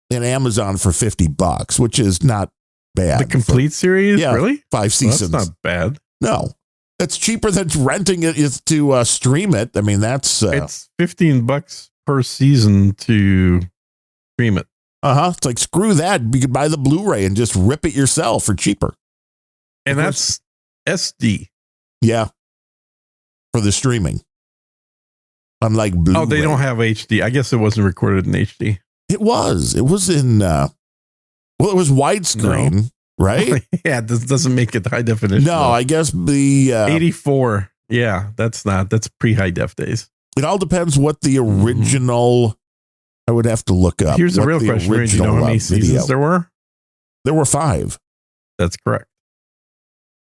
in Amazon for $50, which is not bad. The complete series? Yeah, really? 5 seasons. That's not bad. No. It's cheaper than renting it to stream it. I mean, that's... it's $15 per season to stream it. It's like, screw that. You could buy the Blu-ray and just rip it yourself for cheaper. And that's SD. Yeah. For the streaming. Unlike Blu-ray. Oh, they don't have HD. I guess it wasn't recorded in HD. It was. It was in... it was widescreen, right? Yeah, this doesn't make it high definition. No, I guess the... 84. Yeah, that's pre-high def days. It all depends what the original... I would have to look up. Here's the real question. Do you know how many seasons there were? There were 5. That's correct.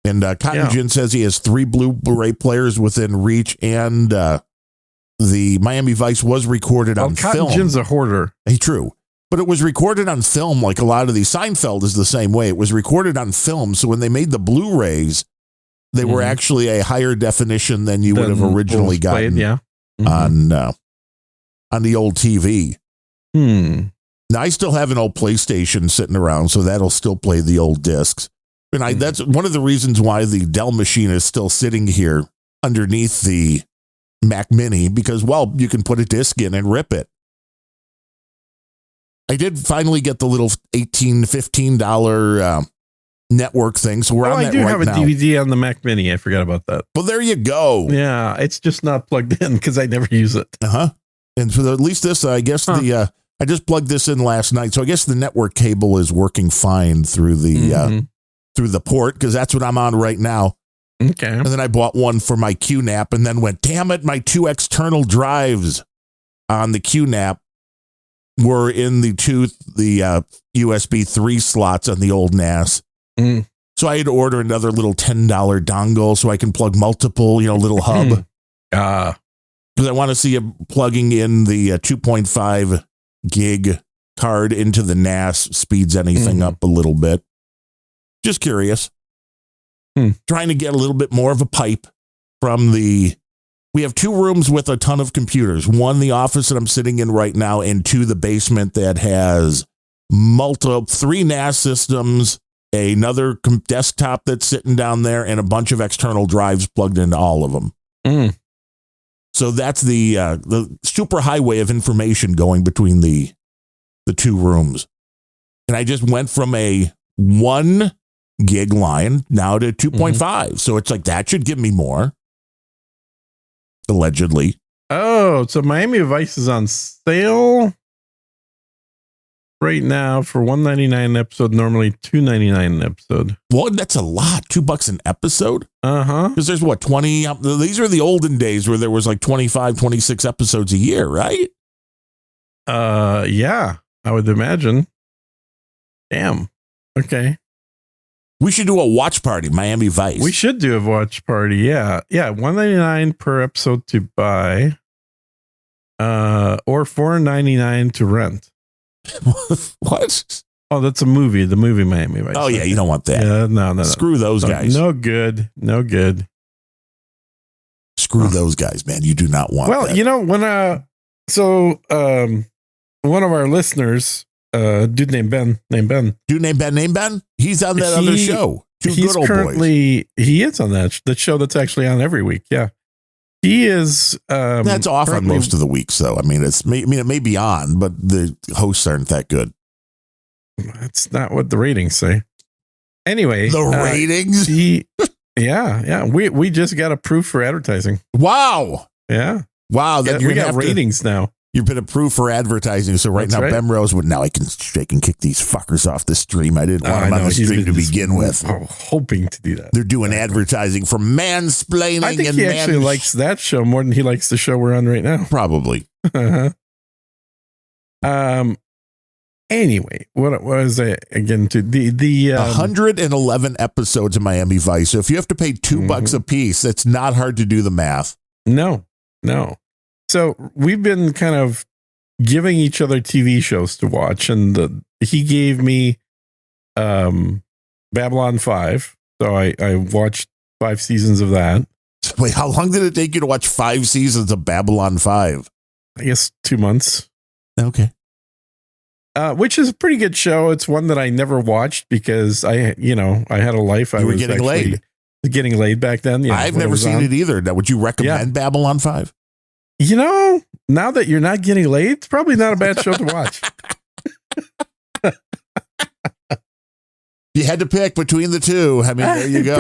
And Cotton Gin says he has 3 Blu-ray players within reach, and the Miami Vice was recorded on film. Cotton Gin's a hoarder. Hey, true. But it was recorded on film like a lot of these. Seinfeld is the same way. It was recorded on film, so when they made the Blu-rays, they were actually a higher definition than you would have originally gotten on the old TV. Now, I still have an old PlayStation sitting around, so that'll still play the old discs. And that's one of the reasons why the Dell machine is still sitting here underneath the Mac Mini, because, well, you can put a disc in and rip it. I did finally get the little $15 network thing, so we're on that right now. I do have a DVD on the Mac Mini. I forgot about that. Well, there you go. Yeah, it's just not plugged in because I never use it. And for at least this, I guess I just plugged this in last night, so I guess the network cable is working fine through the through the port, because that's what I'm on right now. Okay. And then I bought one for my QNAP, and then went, damn it, my 2 external drives on the QNAP were in the USB 3 slots on the old NAS. So I had to order another little $10 dongle so I can plug multiple, little hub. Because I want to see it plugging in the 2.5 gig card into the NAS speeds anything up a little bit. Just curious. Trying to get a little bit more of a pipe from we have 2 rooms with a ton of computers. 1, the office that I'm sitting in right now, and 2, the basement that has 3 NAS systems, another desktop that's sitting down there, and a bunch of external drives plugged into all of them. So that's the super highway of information going between the 2 rooms. And I just went from a 1 gig line now to 2.5. So it's like, that should give me more. Allegedly. Oh, so Miami Vice is on sale right now for $1.99 an episode, normally $2.99 an episode. Well, that's a lot. $2 an episode? Uh-huh. Because there's what, 20? These are the olden days where there was like 25, 26 episodes a year, right? Yeah, I would imagine. Damn. Okay. We should do a watch party, Miami Vice. We should do a watch party. Yeah. Yeah. $1.99 per episode to buy, or $4.99 to rent. What? Oh, that's a movie. The movie Miami Vice. Oh, yeah. You don't want that. Yeah, no. Screw those guys. No good. No good. Screw those guys, man. You do not want that. Well, you know, when, one of our listeners, dude named Ben. Dude named Ben? He's on that other show. Two He's good old currently, boys. He is on the show that's actually on every week. Yeah. He is. That's off on most of the weeks, though. I mean, it may be on, but the hosts aren't that good. That's not what the ratings say. Anyway, the ratings. Yeah. We just got approved for advertising. Wow. Yeah. Wow. That We got ratings now. You've been approved for advertising. So right now, Ben Rose would now I can kick these fuckers off the stream. I didn't want them on the stream to begin with. Hoping to do that. They're doing advertising for mansplaining. I think he actually likes that show more than he likes the show we're on right now. Probably. Anyway, what was I again to the 111 episodes of Miami Vice. So if you have to pay $2 a piece, that's not hard to do the math. No. So we've been kind of giving each other TV shows to watch, and he gave me Babylon 5. So I watched 5 seasons of that. Wait, how long did it take you to watch 5 seasons of Babylon 5? I guess 2 months. Okay. Which is a pretty good show. It's one that I never watched because I had a life. You were getting laid. Getting laid back then. Yeah, I've never seen it either. Now, would you recommend Babylon 5? You know, now that you're not getting laid, it's probably not a bad show to watch. You had to pick between the two. I mean, there you go.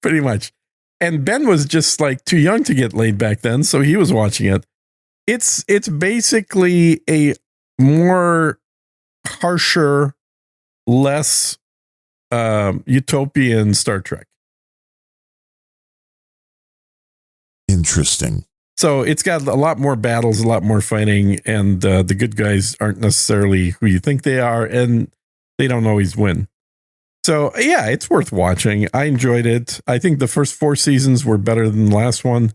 Pretty much. And Ben was just like too young to get laid back then, so he was watching it. It's basically a more harsher, less utopian Star Trek. Interesting. So it's got a lot more battles, a lot more fighting, and the good guys aren't necessarily who you think they are, and they don't always win. So, yeah, it's worth watching. I enjoyed it. I think the first 4 seasons were better than the last one.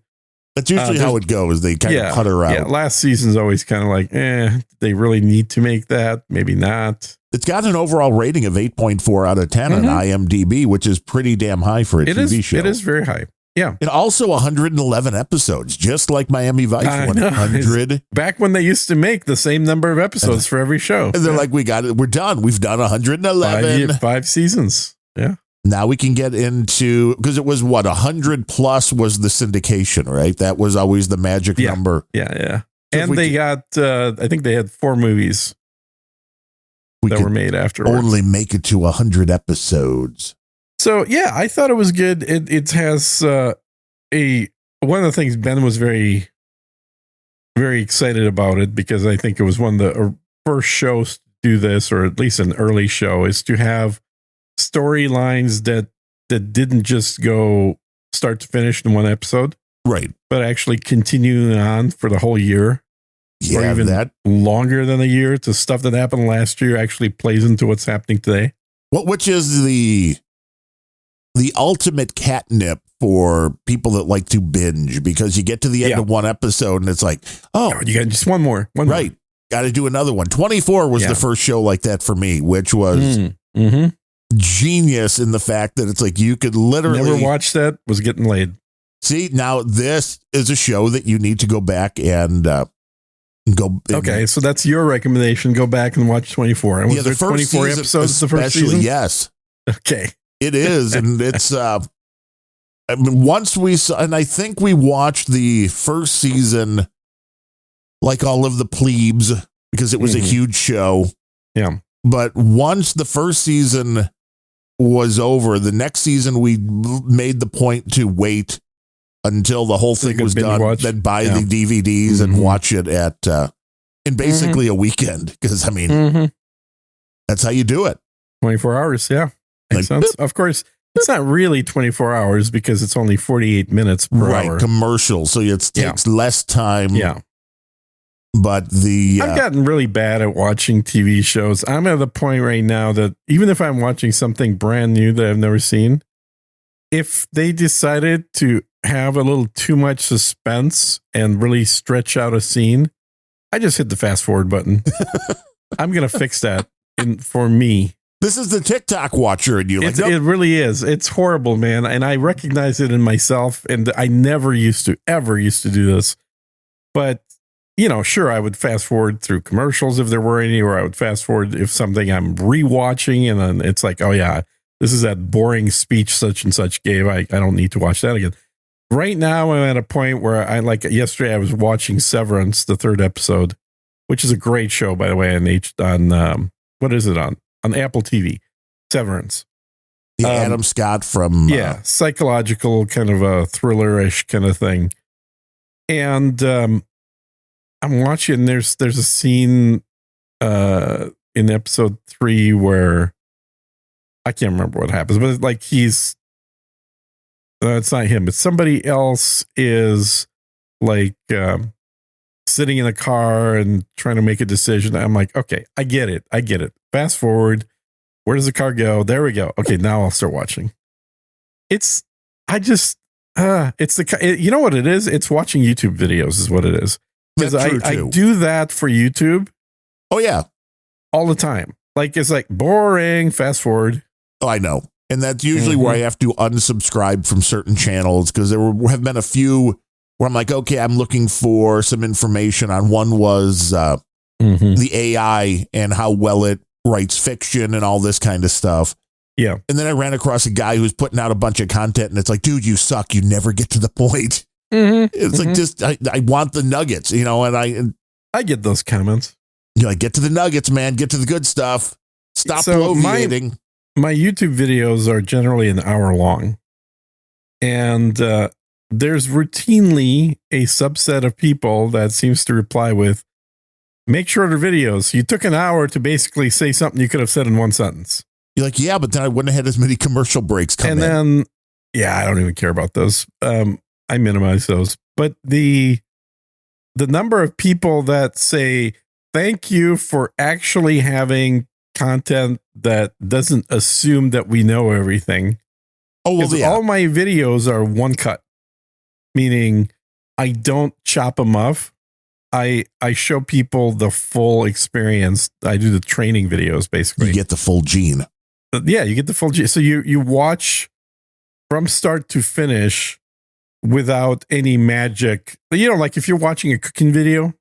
That's usually how it goes. They kind of cut her out. Yeah, last season's always kind of like, they really need to make that. Maybe not. It's got an overall rating of 8.4 out of 10 on IMDb, which is pretty damn high for a TV show. It is very high. Yeah. And also 111 episodes, just like Miami Vice. 100. Back when they used to make the same number of episodes for every show. And they're like, we got it. We're done. We've done 111. 5 seasons. Yeah. Now we can get into, because it was 100 plus was the syndication, right? That was always the magic number. Yeah. And they got, I think they had 4 movies that were made afterwards. Only make it to 100 episodes. So, yeah, I thought it was good. It has one of the things Ben was very, very excited about it, because I think it was one of the first shows to do this, or at least an early show, is to have storylines that didn't just go start to finish in one episode. Right. But actually continue on for the whole year. Yeah, or even longer than a year, to stuff that happened last year actually plays into what's happening today. Which is the ultimate catnip for people that like to binge, because you get to the end of one episode and it's like, you got just one more. Right. Got to do another one. 24 was the first show like that for me, which was genius in the fact that it's like you could literally never watch that, was getting laid. See, now this is a show that you need to go back and go. Okay, so that's your recommendation. Go back and watch 24. And was there 24 episodes the first season? Yes. Okay. It is, and it's I mean, once we saw, and I think we watched the first season like all of the plebes, because it was a huge show. Yeah. But once the first season was over, the next season we made the point to wait until the whole thing was done, then buy the DVDs and watch it in basically a weekend. Because, I mean, that's how you do it. 24 hours, yeah. Makes sense. Of course, it's not really 24 hours because it's only 48 minutes per hour. Commercial, so it takes less time. Yeah. But I've gotten really bad at watching TV shows. I'm at the point right now that even if I'm watching something brand new that I've never seen, if they decided to have a little too much suspense and really stretch out a scene, I just hit the fast forward button. I'm going to fix that for me. This is the TikTok watcher and you. It really is. It's horrible, man. And I recognize it in myself. And I never used to do this. But, sure, I would fast forward through commercials if there were any, or I would fast forward if something I'm rewatching. And then it's like, oh, yeah, this is that boring speech such and such gave. I don't need to watch that again. Right now, I'm at a point where yesterday I was watching Severance, the 3rd episode, which is a great show, by the way, on what is it on Apple TV, Severance. The Adam Scott from... psychological kind of a thriller-ish kind of thing. And I'm watching, there's a scene in episode 3 where I can't remember what happens, but like he's... it's not him, but somebody else is like sitting in a car and trying to make a decision. I'm like, okay, I get it. Fast forward. Where does the car go? There we go. Okay, now I'll start watching. You know what it is? It's watching YouTube videos is what it is. Because I do that for YouTube. Oh, yeah. All the time. Like, it's like boring, fast forward. Oh, I know. And that's usually where I have to unsubscribe from certain channels because there have been a few where I'm like, okay, I'm looking for some information on. One was the AI and how well it writes fiction and all this kind of stuff. Yeah. And then I ran across a guy who's putting out a bunch of content and it's like, dude, you suck. You never get to the point. It's like, just, I want the nuggets, and I get those comments. You're like, get to the nuggets, man. Get to the good stuff. Stop bloviating. My YouTube videos are generally an hour long. And there's routinely a subset of people that seems to reply with, make shorter videos. You took an hour to basically say something you could have said in one sentence. You're like, yeah, but then I wouldn't have had as many commercial breaks come in. And then, I don't even care about those. I minimize those. But the number of people that say, thank you for actually having content that doesn't assume that we know everything. Oh, well, yeah. All my videos are one cut, meaning I don't chop them up. I show people the full experience. I do the training videos, basically. You get the full gene. Yeah, you get the full gene. So you watch from start to finish without any magic. Like if you're watching a cooking video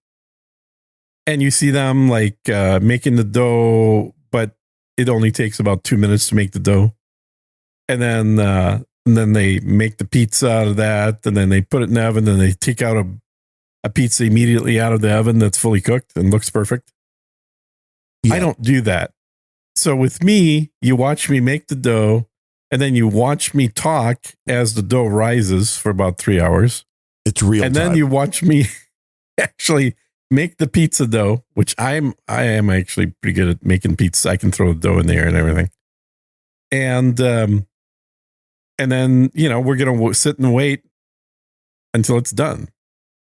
and you see them like making the dough, but it only takes about 2 minutes to make the dough. And then they make the pizza out of that. And then they put it in the oven. Then they take out a pizza immediately out of the oven that's fully cooked and looks perfect. Yeah. I don't do that. So with me, you watch me make the dough and then you watch me talk as the dough rises for about 3 hours. It's real and time. Then you watch me actually make the pizza dough, which I am actually pretty good at making pizza. I can throw the dough in there and everything. And then, we're going to sit and wait until it's done.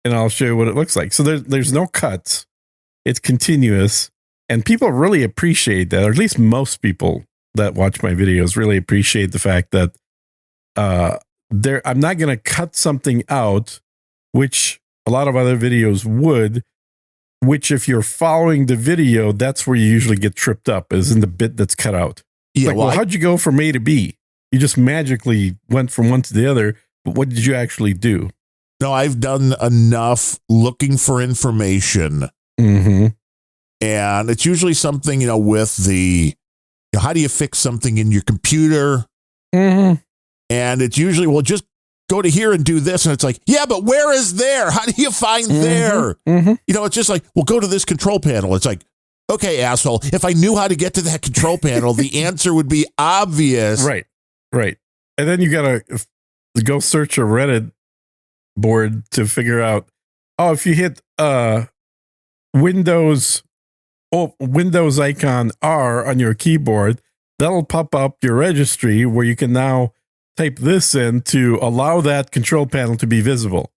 And I'll show you what it looks like. So there's no cuts. It's continuous. And people really appreciate that, or at least most people that watch my videos really appreciate the fact that I'm not going to cut something out, which a lot of other videos would, which if you're following the video, that's where you usually get tripped up, is in the bit that's cut out. Yeah, like, how'd you go from A to B? You just magically went from one to the other, but what did you actually do? No, I've done enough looking for information. And it's usually something, with the, how do you fix something in your computer? And it's usually, well, just go to here and do this. And it's like, yeah, but where is there? How do you find there? It's just like, well, go to this control panel. It's like, okay, asshole, if I knew how to get to that control panel, the answer would be obvious. Right. And then you got to go search a Reddit board to figure out, if you hit Windows icon R on your keyboard, that'll pop up your registry where you can now type this in to allow that control panel to be visible.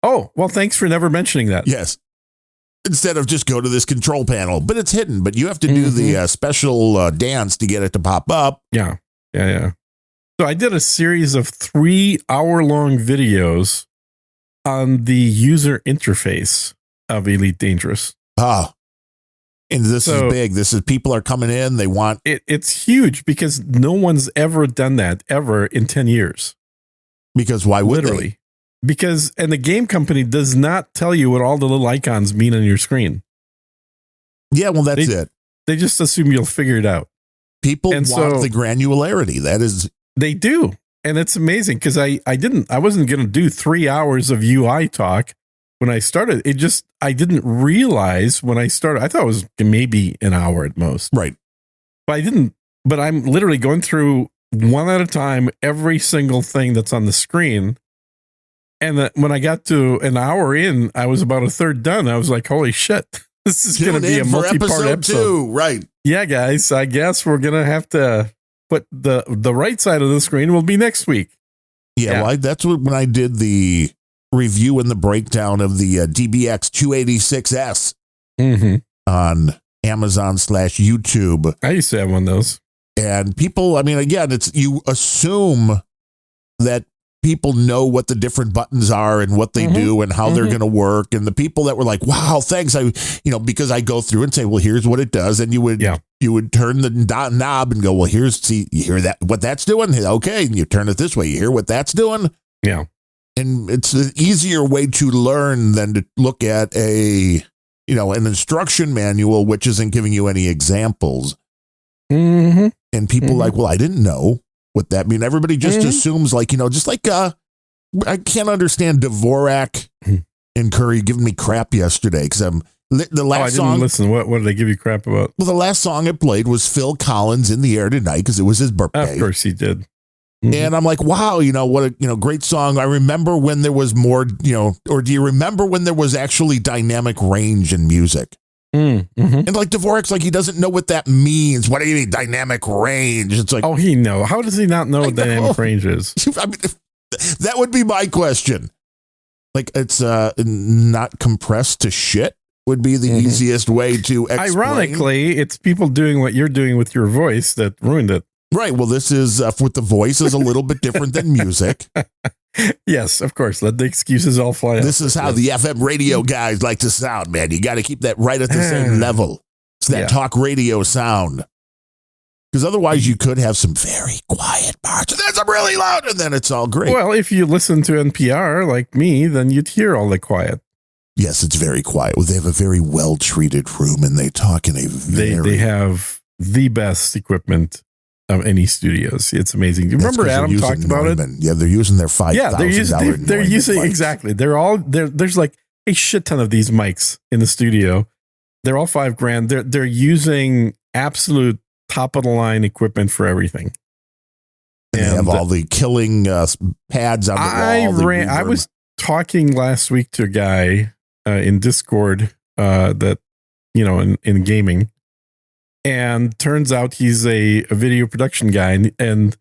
Oh, well, thanks for never mentioning that. Yes. Instead of just go to this control panel, but it's hidden, but you have to do the special dance to get it to pop up. Yeah. So I did a series of 3-hour-long videos on the user interface of Elite Dangerous. And this is big. This is people are coming in. They want it's huge because no one's ever done that ever in 10 years. Because why would they? Because the game company does not tell you what all the little icons mean on your screen. Yeah, well, that's it. They just assume you'll figure it out. People want the granularity. That is, they do. And it's amazing because I wasn't going to do 3 hours of UI talk when I started. I didn't realize when I started, I thought it was maybe an hour at most. Right. But I'm literally going through one at a time, every single thing that's on the screen. And when I got to an hour in, I was about a third done. I was like, holy shit, this is going to be a multi-part episode. 2, right. Yeah, guys, I guess we're going to have to put the right side of the screen will be next week. Yeah. Well, that's when I did the review and the breakdown of the DBX 286S on Amazon/YouTube. I used to have one of those. And people, I mean, again, you assume that people know what the different buttons are and what they do and how they're going to work. And the people that were like, wow, thanks. Because I go through and say, well, here's what it does. And you would turn the knob and go, well, you hear that, what that's doing? Okay. And you turn it this way. You hear what that's doing? Yeah. And it's an easier way to learn than to look at an instruction manual, which isn't giving you any examples. And people like, well, I didn't know what that mean. Everybody just assumes just like I can't understand Dvorak and Curry giving me crap yesterday because the last song. I didn't listen. What did they give you crap about? Well, the last song it played was Phil Collins, "In the Air Tonight," because it was his birthday. Of course he did. And I'm like, wow, what a great song. I remember when there was more, or do you remember when there was actually dynamic range in music? And like Dvorak's like, he doesn't know what that means. What do you mean dynamic range? It's like, he knows. How does he not know what dynamic range is? I mean, that would be my question. Like, it's not compressed to shit would be the easiest way to explain. Ironically, it's people doing what you're doing with your voice that ruined it. Right. Well, this is with the voice is a little bit different than music. Yes, of course. Let the excuses all fly. This is how the FM radio guys like to sound, man. You got to keep that right at the same level. It's that talk radio sound. Because otherwise you could have some very quiet parts and then some really loud and then it's all great. Well, if you listen to NPR like me, then you'd hear all the quiet. Yes, it's very quiet. Well, they have a very well-treated room and they talk in a very... They have the best equipment of any studios. It's amazing. You remember Adam talked about it? Yeah, they're using their $5,000. Yeah, they're using mics. Exactly. They're all there. There's like a shit ton of these mics in the studio. They're all $5,000. They're using absolute top of the line equipment for everything. And they have all the killing pads on the wall. I was talking last week to a guy in Discord that in gaming. And turns out he's a video production guy, and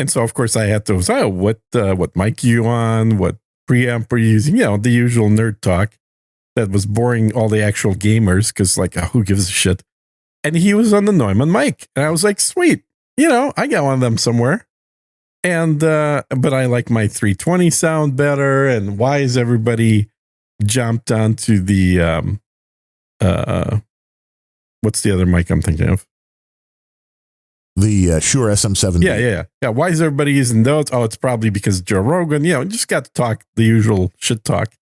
so of course I had to say, what mic you on, what preamp are you using, the usual nerd talk that was boring all the actual gamers because who gives a shit? And he was on the Neumann mic, and I was like, sweet, I got one of them somewhere, and but I like my 320 sound better. And why is everybody jumped onto the what's the other mic I'm thinking of? The Shure SM7B. Yeah. Why is everybody using those? Oh, it's probably because Joe Rogan, just got to talk the usual shit talk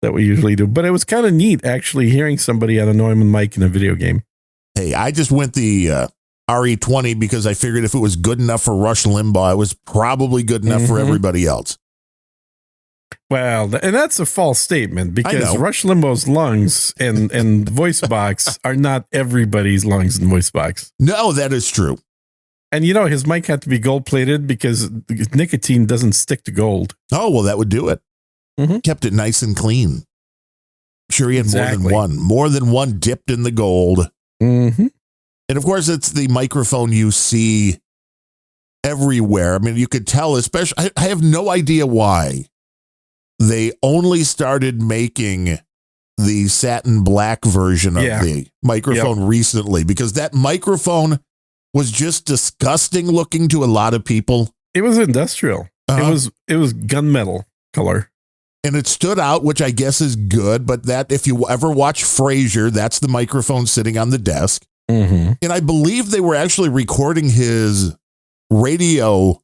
that we usually do. But it was kind of neat actually hearing somebody on a Neumann mic in a video game. Hey, I just went the RE20 because I figured if it was good enough for Rush Limbaugh, it was probably good enough for everybody else. Well, and that's a false statement because know. Rush Limbaugh's lungs and voice box are not everybody's lungs and voice box. No, that is true. And his mic had to be gold plated because nicotine doesn't stick to gold. Oh, well, that would do it. Mhm. Kept it nice and clean. Sure, he had more than one dipped in the gold. Mm-hmm. And of course, it's the microphone you see everywhere. I mean, you could tell, especially, I have no idea why they only started making the satin black version of the microphone recently, because that microphone was just disgusting looking to a lot of people. It was industrial. It was gunmetal color. And it stood out, which I guess is good, but that if you ever watch Frasier, that's the microphone sitting on the desk. Mm-hmm. And I believe they were actually recording his radio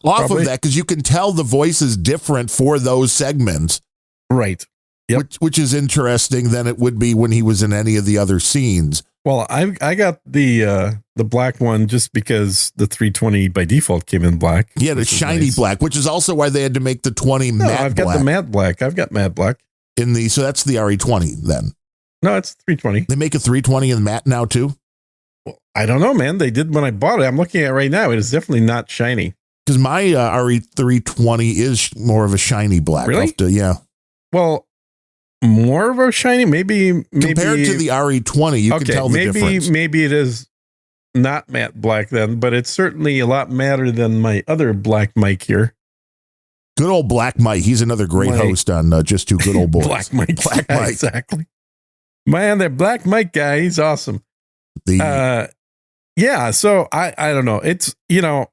off of that, because you can tell the voice is different for those segments. Right. Yep. Which is interesting than it would be when he was in any of the other scenes. Well, I got the black one just because the 320 by default came in black. Yeah, the shiny black, which is also why they had to make the 20 matte black. I've got the matte black. I've got matte black. So that's the RE20 then. No, it's 320. They make a 320 in matte now too? Well, I don't know, man. They did when I bought it. I'm looking at it right now. It is definitely not shiny. Because my RE320 is more of a shiny black. Really? Yeah. Well, more of a shiny, maybe compared to the RE20, you can tell the difference. Maybe it is not matte black then, but it's certainly a lot madder than my other black mic here. Good old Black Mike. He's another great host on Just Two Good Old Boys. Black Mike. Exactly. Man, that Black Mike guy, he's awesome. Yeah, so I don't know. It's,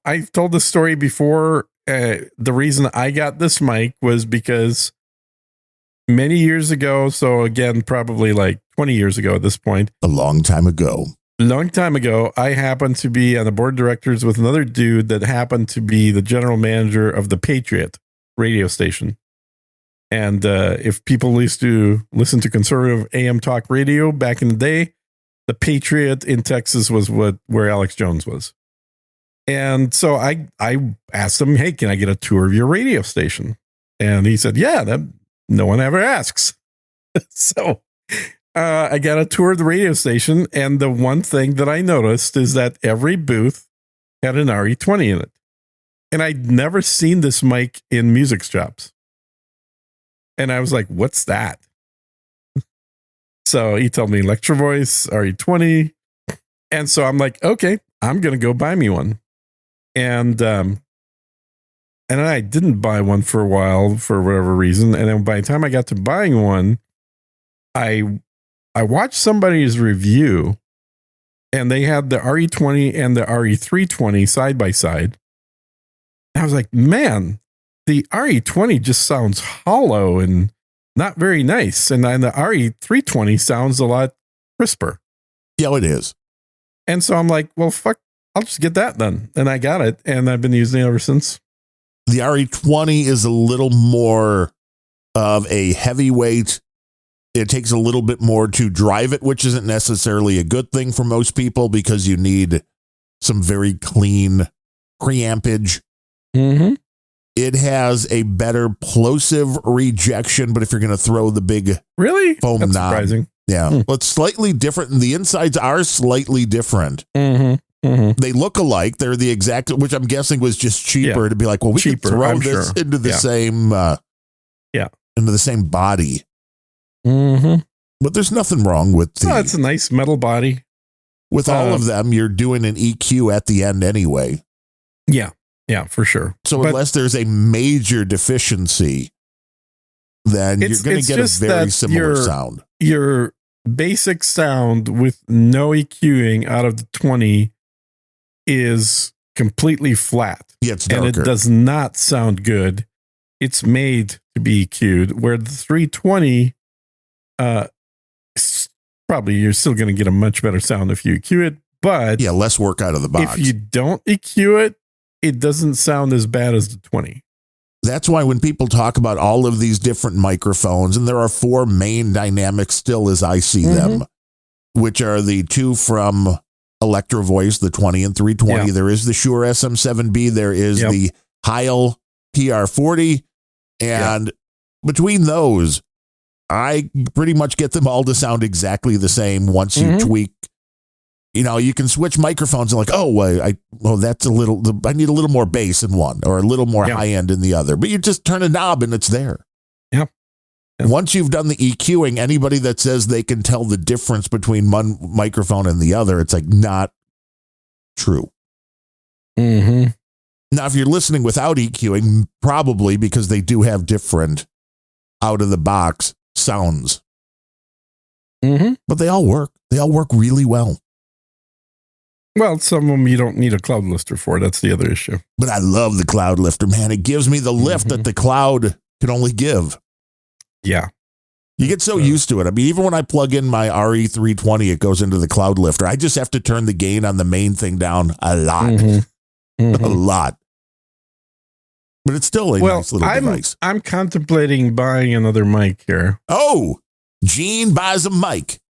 I've told this story before. The reason I got this mic was because many years ago, so again, probably like 20 years ago at this point. A long time ago, I happened to be on the board of directors with another dude that happened to be the general manager of the Patriot radio station. And if people used to listen to conservative AM talk radio back in the day, the Patriot in Texas was where Alex Jones was. And so I asked him, hey, can I get a tour of your radio station? And he said, yeah, that no one ever asks. So I got a tour of the radio station. And the one thing that I noticed is that every booth had an RE20 in it. And I'd never seen this mic in music shops. And I was like, what's that? So he told me Electro Voice, RE20. And so I'm like, okay, I'm going to go buy me one. And I didn't buy one for a while for whatever reason. And then by the time I got to buying one, I watched somebody's review and they had the RE20 and the RE320 side by side. And I was like, man, the RE20 just sounds hollow and not very nice. And then the RE320 sounds a lot crisper. Yeah, it is. And so I'm like, well, fuck, I'll just get that then. And I got it. And I've been using it ever since. The RE20 is a little more of a heavyweight. It takes a little bit more to drive it, which isn't necessarily a good thing for most people because you need some very clean preampage. Mm-hmm. It has a better plosive rejection, but if you're going to throw the big foam That's knob, surprising. Yeah, well, it's slightly different. And the insides are slightly different. Mm-hmm. Mm-hmm. They look alike. They're the exact, which I'm guessing was just cheaper to be like, well, we could throw this into the same, into the same body. Mm-hmm. But there's nothing wrong with the. It's a nice metal body. With all of them, you're doing an EQ at the end anyway. Yeah, for sure. So unless there's a major deficiency, then you're going to get a very similar sound. Your basic sound with no EQing out of the 20 is completely flat. Yeah, it's darker. And it does not sound good. It's made to be EQ'd, where the 320, probably you're still going to get a much better sound if you EQ it. But yeah, less work out of the box. If you don't EQ it, it doesn't sound as bad as the 20. That's why when people talk about all of these different microphones, and there are four main dynamics still as I see them, which are the two from Electro Voice, the 20 and 320. Yeah. There is the Shure SM7B. There is the Heil PR40. And between those, I pretty much get them all to sound exactly the same once you tweak. You know, you can switch microphones and that's I need a little more bass in one or a little more high end in the other. But you just turn a knob and it's there. Yep. Once you've done the EQing, anybody that says they can tell the difference between one microphone and the other, it's like not true. Mm-hmm. Now, if you're listening without EQing, probably because they do have different out of the box sounds. Mm-hmm. But they all work. They all work really well. Well, some of them you don't need a cloud lifter for. That's the other issue. But I love the cloud lifter, man. It gives me the lift that the cloud can only give. Yeah. You get so used to it. I mean, even when I plug in my RE320, it goes into the cloud lifter. I just have to turn the gain on the main thing down a lot. A lot. But it's still a nice little device. I'm contemplating buying another mic here. Oh, Gene buys a mic.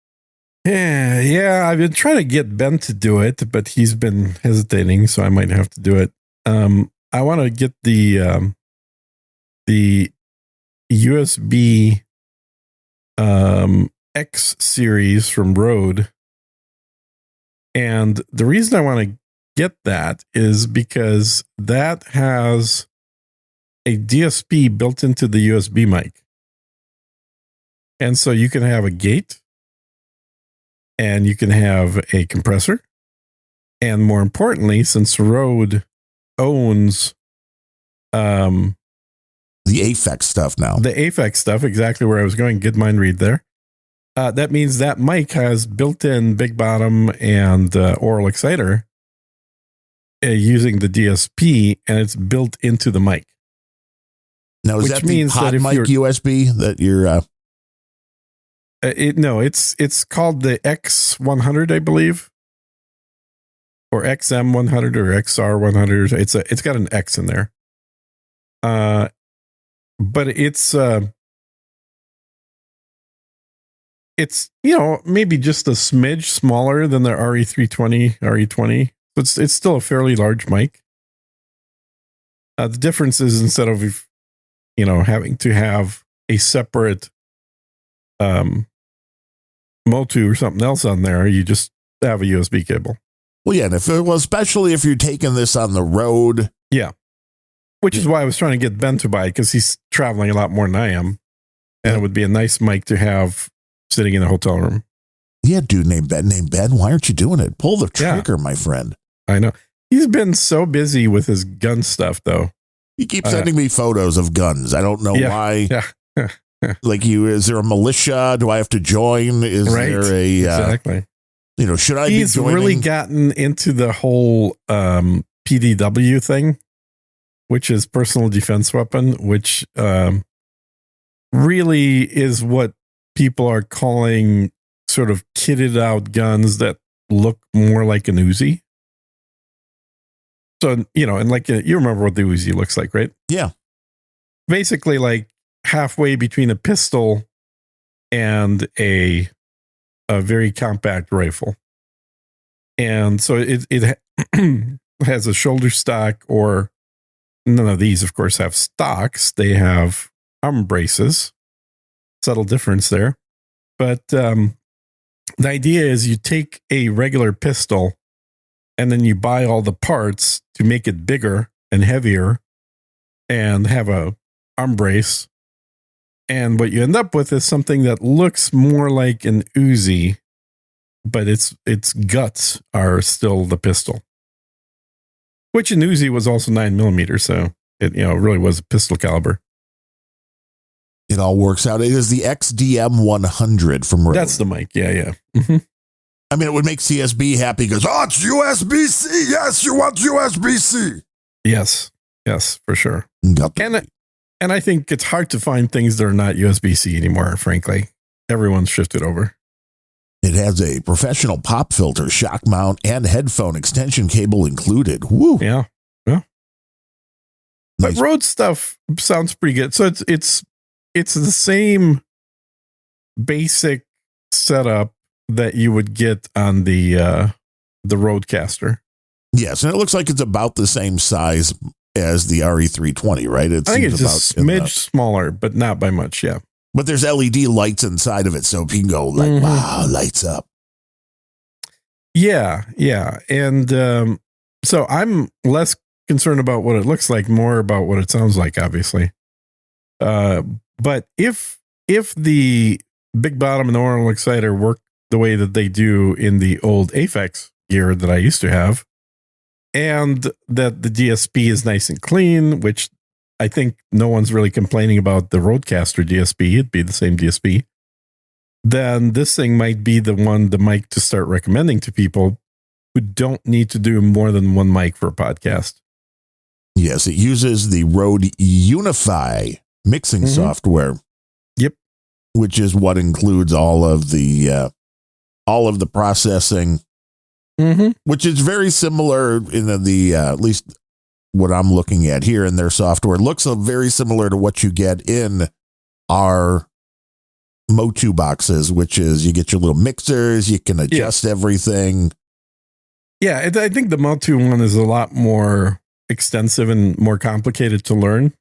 Yeah. I've been trying to get Ben to do it, but he's been hesitating, so I might have to do it. I want to get the USB X series from Rode, and the reason I want to get that is because that has a DSP built into the USB mic, and so you can have a gate. And you can have a compressor. And more importantly, since Rode owns the Aphex stuff now. The Aphex stuff, exactly where I was going. Good mind read there. That means that mic has built-in big bottom and oral exciter using the DSP, and it's built into the mic. Now, is that the pod mic USB that you're... it's called the X100, I believe, or XM100 or XR100. It's got an X in there. But it's maybe just a smidge smaller than the RE20. It's still a fairly large mic. The difference is instead of having to have a separate Motu or something else on there, you just have a USB cable. Well, yeah, and especially if you're taking this on the road. Yeah. Which is why I was trying to get Ben to buy it, because he's traveling a lot more than I am. And it would be a nice mic to have sitting in a hotel room. Yeah, dude named Ben. Why aren't you doing it? Pull the trigger, my friend. I know. He's been so busy with his gun stuff, though. He keeps sending me photos of guns. I don't know why. Yeah. Like is there a militia? Do I have to join? Is there a exactly? Should I? He's be joining? Really gotten into the whole PDW thing, which is personal defense weapon, which really is what people are calling sort of kitted out guns that look more like an Uzi. So and like you remember what the Uzi looks like, right? Yeah. Basically, like halfway between a pistol and a very compact rifle. And so it has a shoulder stock, or none of these, of course, have stocks. They have arm braces. Subtle difference there. But the idea is you take a regular pistol and then you buy all the parts to make it bigger and heavier and have a arm brace. And what you end up with is something that looks more like an Uzi, but its guts are still the pistol. Which an Uzi was also 9mm, so it really was a pistol caliber. It all works out. It is the XDM100 from Rode. That's the mic, yeah. Mm-hmm. I mean, it would make CSB happy because it's USB-C. Yes, you want USB-C. Yes, for sure. And I think it's hard to find things that are not USB-C anymore, frankly. Everyone's shifted over. It has a professional pop filter, shock mount, and headphone extension cable included. Woo. Yeah. Nice. But Rode stuff sounds pretty good. So it's the same basic setup that you would get on the Rodecaster. Yes, and it looks like it's about the same size as the RE320, right? I think it's just a smidge smaller, but not by much, yeah. But there's LED lights inside of it, so you can go like, wow, lights up. Yeah. And so I'm less concerned about what it looks like, more about what it sounds like, obviously. But if the big bottom and the oral exciter work the way that they do in the old Aphex gear that I used to have, and that the DSP is nice and clean, which I think no one's really complaining about the Rodecaster DSP, it'd be the same DSP, then this thing might be the mic to start recommending to people who don't need to do more than one mic for a podcast. Yes, it uses the Rode Unify mixing software. Yep. Which is what includes all of the processing, which is very similar in the at least what I'm looking at here in their software. It looks very similar to what you get in our Motu boxes, which is you get your little mixers, you can adjust everything. Yeah, I think the Motu one is a lot more extensive and more complicated to learn.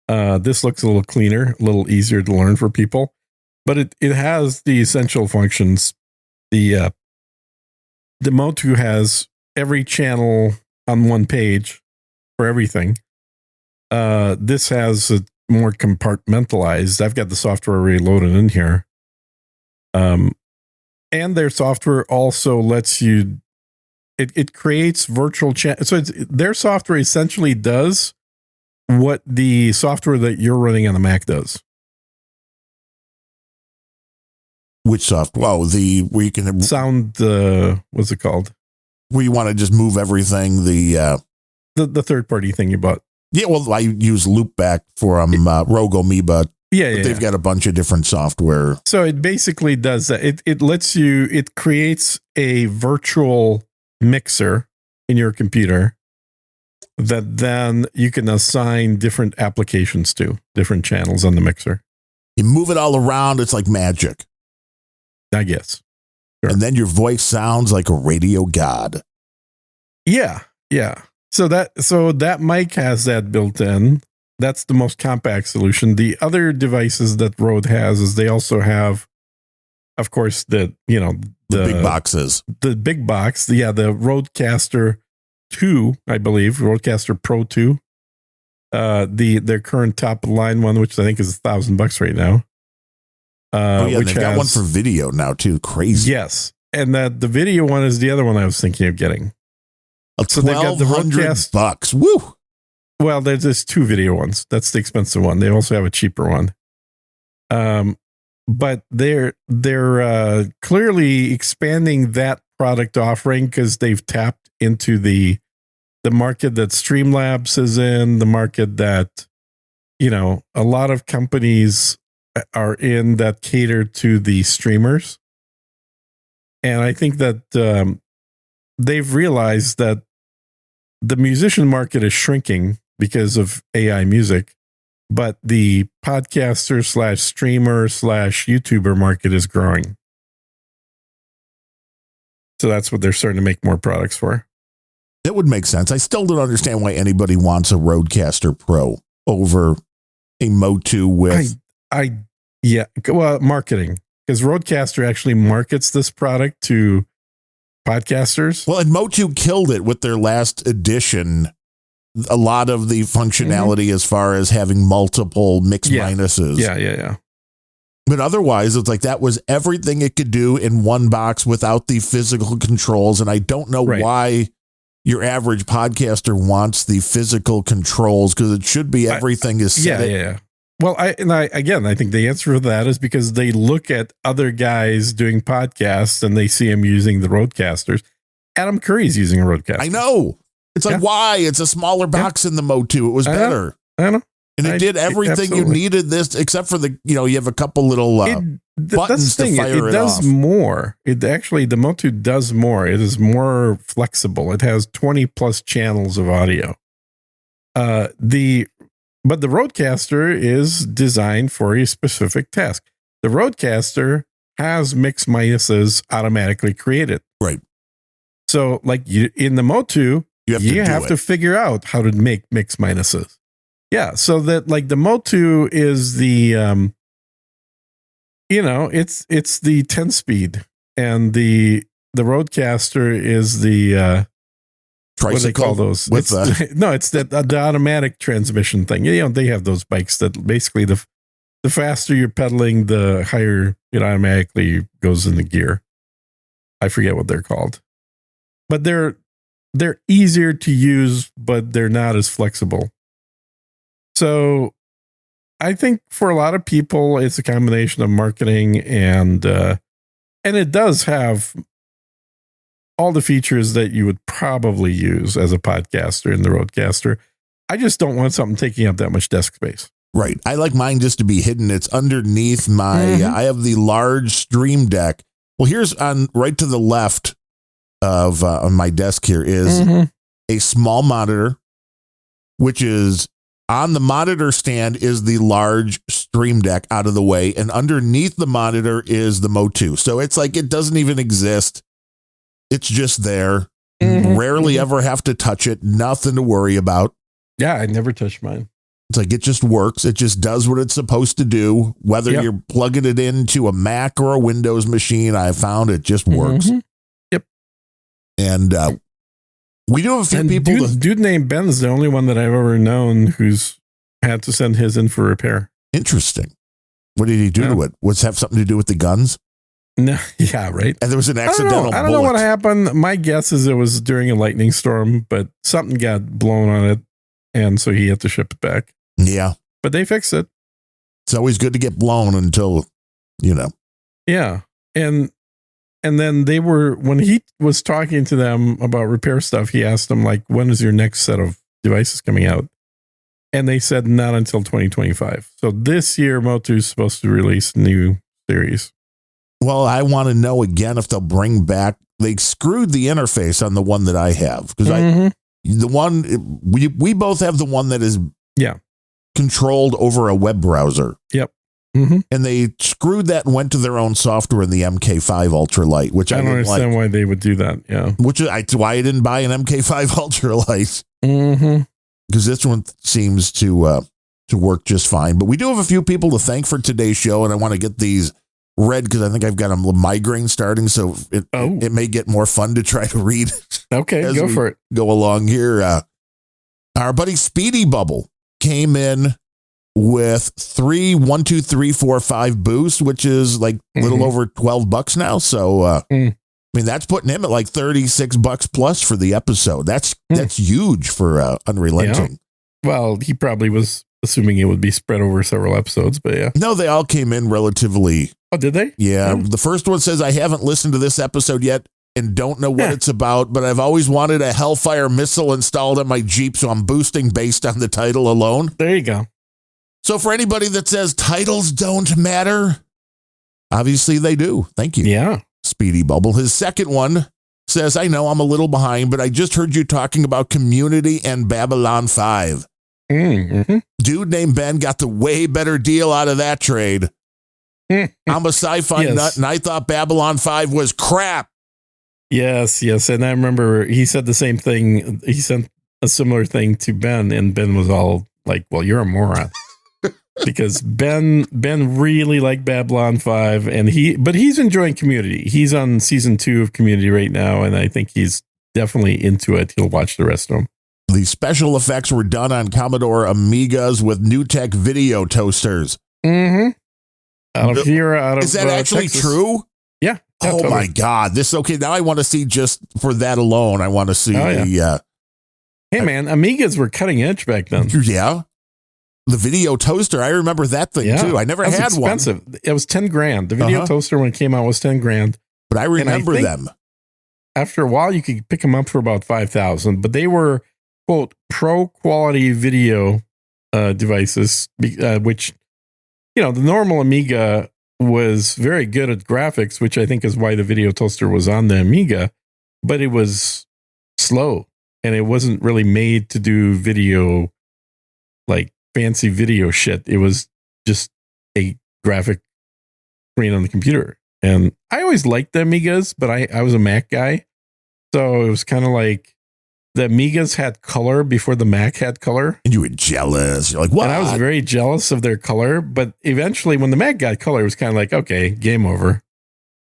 This looks a little cleaner, a little easier to learn for people, but it has the essential functions. The Motu has every channel on one page for everything. This has a more compartmentalized. I've got the software already loaded in here. And their software also lets you, it creates virtual chat. So their software essentially does what the software that you're running on the Mac does. Which software? Oh, where you can sound. What's it called? Where you want to just move everything. The third party thing you bought. Yeah, well, I use Loopback for Rogue Amoeba. Yeah, they've got a bunch of different software. So it basically does that. It lets you. It creates a virtual mixer in your computer that then you can assign different applications to, different channels on the mixer. You move it all around. It's like magic, I guess. Sure. And then your voice sounds like a radio god. Yeah. So that mic has that built in. That's the most compact solution. The other devices that Rode has is they also have, of course, the big boxes. The big box. The Rodecaster 2, I believe, Rodecaster Pro 2. Their current top of the line one, which I think is $1,000 right now. They've got one for video now too. Crazy. Yes, and the video one is the other one I was thinking of getting. So they've got the $1,200. Woo! Well, there's just two video ones. That's the expensive one. They also have a cheaper one. But they're clearly expanding that product offering because they've tapped into the market that Streamlabs is in, the market that a lot of companies are in that cater to the streamers. And I think that they've realized that the musician market is shrinking because of AI music, but the podcaster / streamer / YouTuber market is growing. So that's what they're starting to make more products for. It would make sense. I still don't understand why anybody wants a Rodecaster Pro over a Motu with... marketing. Because Rodecaster actually markets this product to podcasters. Well, and Motu killed it with their last edition. A lot of the functionality as far as having multiple mix minuses. Yeah. But otherwise, it's like that was everything it could do in one box without the physical controls. And I don't know why your average podcaster wants the physical controls, because it should be everything is set. Yeah. Well, I think the answer to that is because they look at other guys doing podcasts and they see them using the Rodecasters. Adam Curry's using a Rodecaster. I know. It's like, why? It's a smaller box in the Motu. It was better. I know. And it did everything you needed this, except for you have a couple little buttons to fire it off. It does more. The Motu does more. It is more flexible. It has 20 plus channels of audio. But the Rodecaster is designed for a specific task. The Rodecaster has mix minuses automatically created. Right. So like in the Motu, you have to figure out how to make mix minuses. Yeah. So that like the Motu is the, it's the 10 speed, and the Roadcaster is the, what do they call those? It's the automatic transmission thing. They have those bikes that basically the faster you're pedaling, the higher it automatically goes in the gear. I forget what they're called, but they're easier to use, but they're not as flexible. So I think for a lot of people, it's a combination of marketing and it does have all the features that you would probably use as a podcaster in the Roadcaster. I just don't want something taking up that much desk space. Right. I like mine just to be hidden. It's underneath my, I have the large Stream Deck. Well, here's right to the left of on my desk here is a small monitor, which is on the monitor stand is the large Stream Deck out of the way. And underneath the monitor is the Motu. So it's like, it doesn't even exist. It's just there. Rarely ever have to touch it. Nothing to worry about. Yeah, I never touched mine. It's like it just works. It just does what it's supposed to do. Whether you're plugging it into a Mac or a Windows machine, I found it just works. Yep. And we do have a few people. Dude named Ben is the only one that I've ever known who's had to send his in for repair. Interesting. What did he do to it? Was it have something to do with the guns? No, yeah, right. And there was an accidental I don't know what happened. My guess is it was during a lightning storm, but something got blown on it, and so he had to ship it back. Yeah. But they fixed it. It's always good to get blown until, Yeah. And then they were, when he was talking to them about repair stuff, he asked them, like, when is your next set of devices coming out? And they said not until 2025. So this year, Motu is supposed to release a new series. Well, I want to know again if they'll bring back, they screwed the interface on the one that I have. Because we both have the one that is controlled over a web browser. Yep. And they screwed that and went to their own software in the MK5 Ultralight, which I don't understand why they would do that. Yeah. Which is why I didn't buy an MK5 Ultralight. Because this one seems to work just fine. But we do have a few people to thank for today's show, and I want to get these read because I think I've got a migraine starting, so it may get more fun to try to read. Okay, go for it. Go along here. Our buddy Speedy Bubble came in with 3 1 2 3 4 5 boosts, which is like a little over $12 now. So I mean, that's putting him at like $36 plus for the episode. That's huge for Unrelenting. Yeah. Well, he probably was assuming it would be spread over several episodes, but yeah. No, they all came in relatively. Oh, did they? Yeah. The first one says, I haven't listened to this episode yet and don't know what it's about, but I've always wanted a Hellfire missile installed on my Jeep, so I'm boosting based on the title alone. There you go. So for anybody that says titles don't matter, obviously they do. Thank you. Yeah. Speedy Bubble. His second one says, I know I'm a little behind, but I just heard you talking about Community and Babylon 5. Dude named Ben got the way better deal out of that trade. I'm a sci-fi nut, and I thought Babylon 5 was crap. Yes. And I remember he said the same thing. He sent a similar thing to Ben, and Ben was all like, well, you're a moron. Because Ben really liked Babylon 5, but he's enjoying Community. He's on season 2 of Community right now, and I think he's definitely into it. He'll watch the rest of them. The special effects were done on Commodore Amigas with NewTek video toasters. Out of is that actually Texas. True? Yeah. Oh totally. My God! Now I want to see, just for that alone. I want to see the. Hey man, Amigas were cutting edge back then. Yeah, the video toaster. I remember that thing too. I never had expensive. one. It was $10,000. The video toaster when it came out was $10,000. But I remember them. After a while, you could pick them up for about $5,000. But they were, quote, pro quality video devices, which, the normal Amiga was very good at graphics, which I think is why the video toaster was on the Amiga, but it was slow and it wasn't really made to do video, like fancy video shit. It was just a graphic screen on the computer. And I always liked the Amigas, but I was a Mac guy. So it was kind of like, the Amigas had color before the Mac had color. And you were jealous. You're like, what? And I was very jealous of their color. But eventually, when the Mac got color, it was kind of like, okay, game over.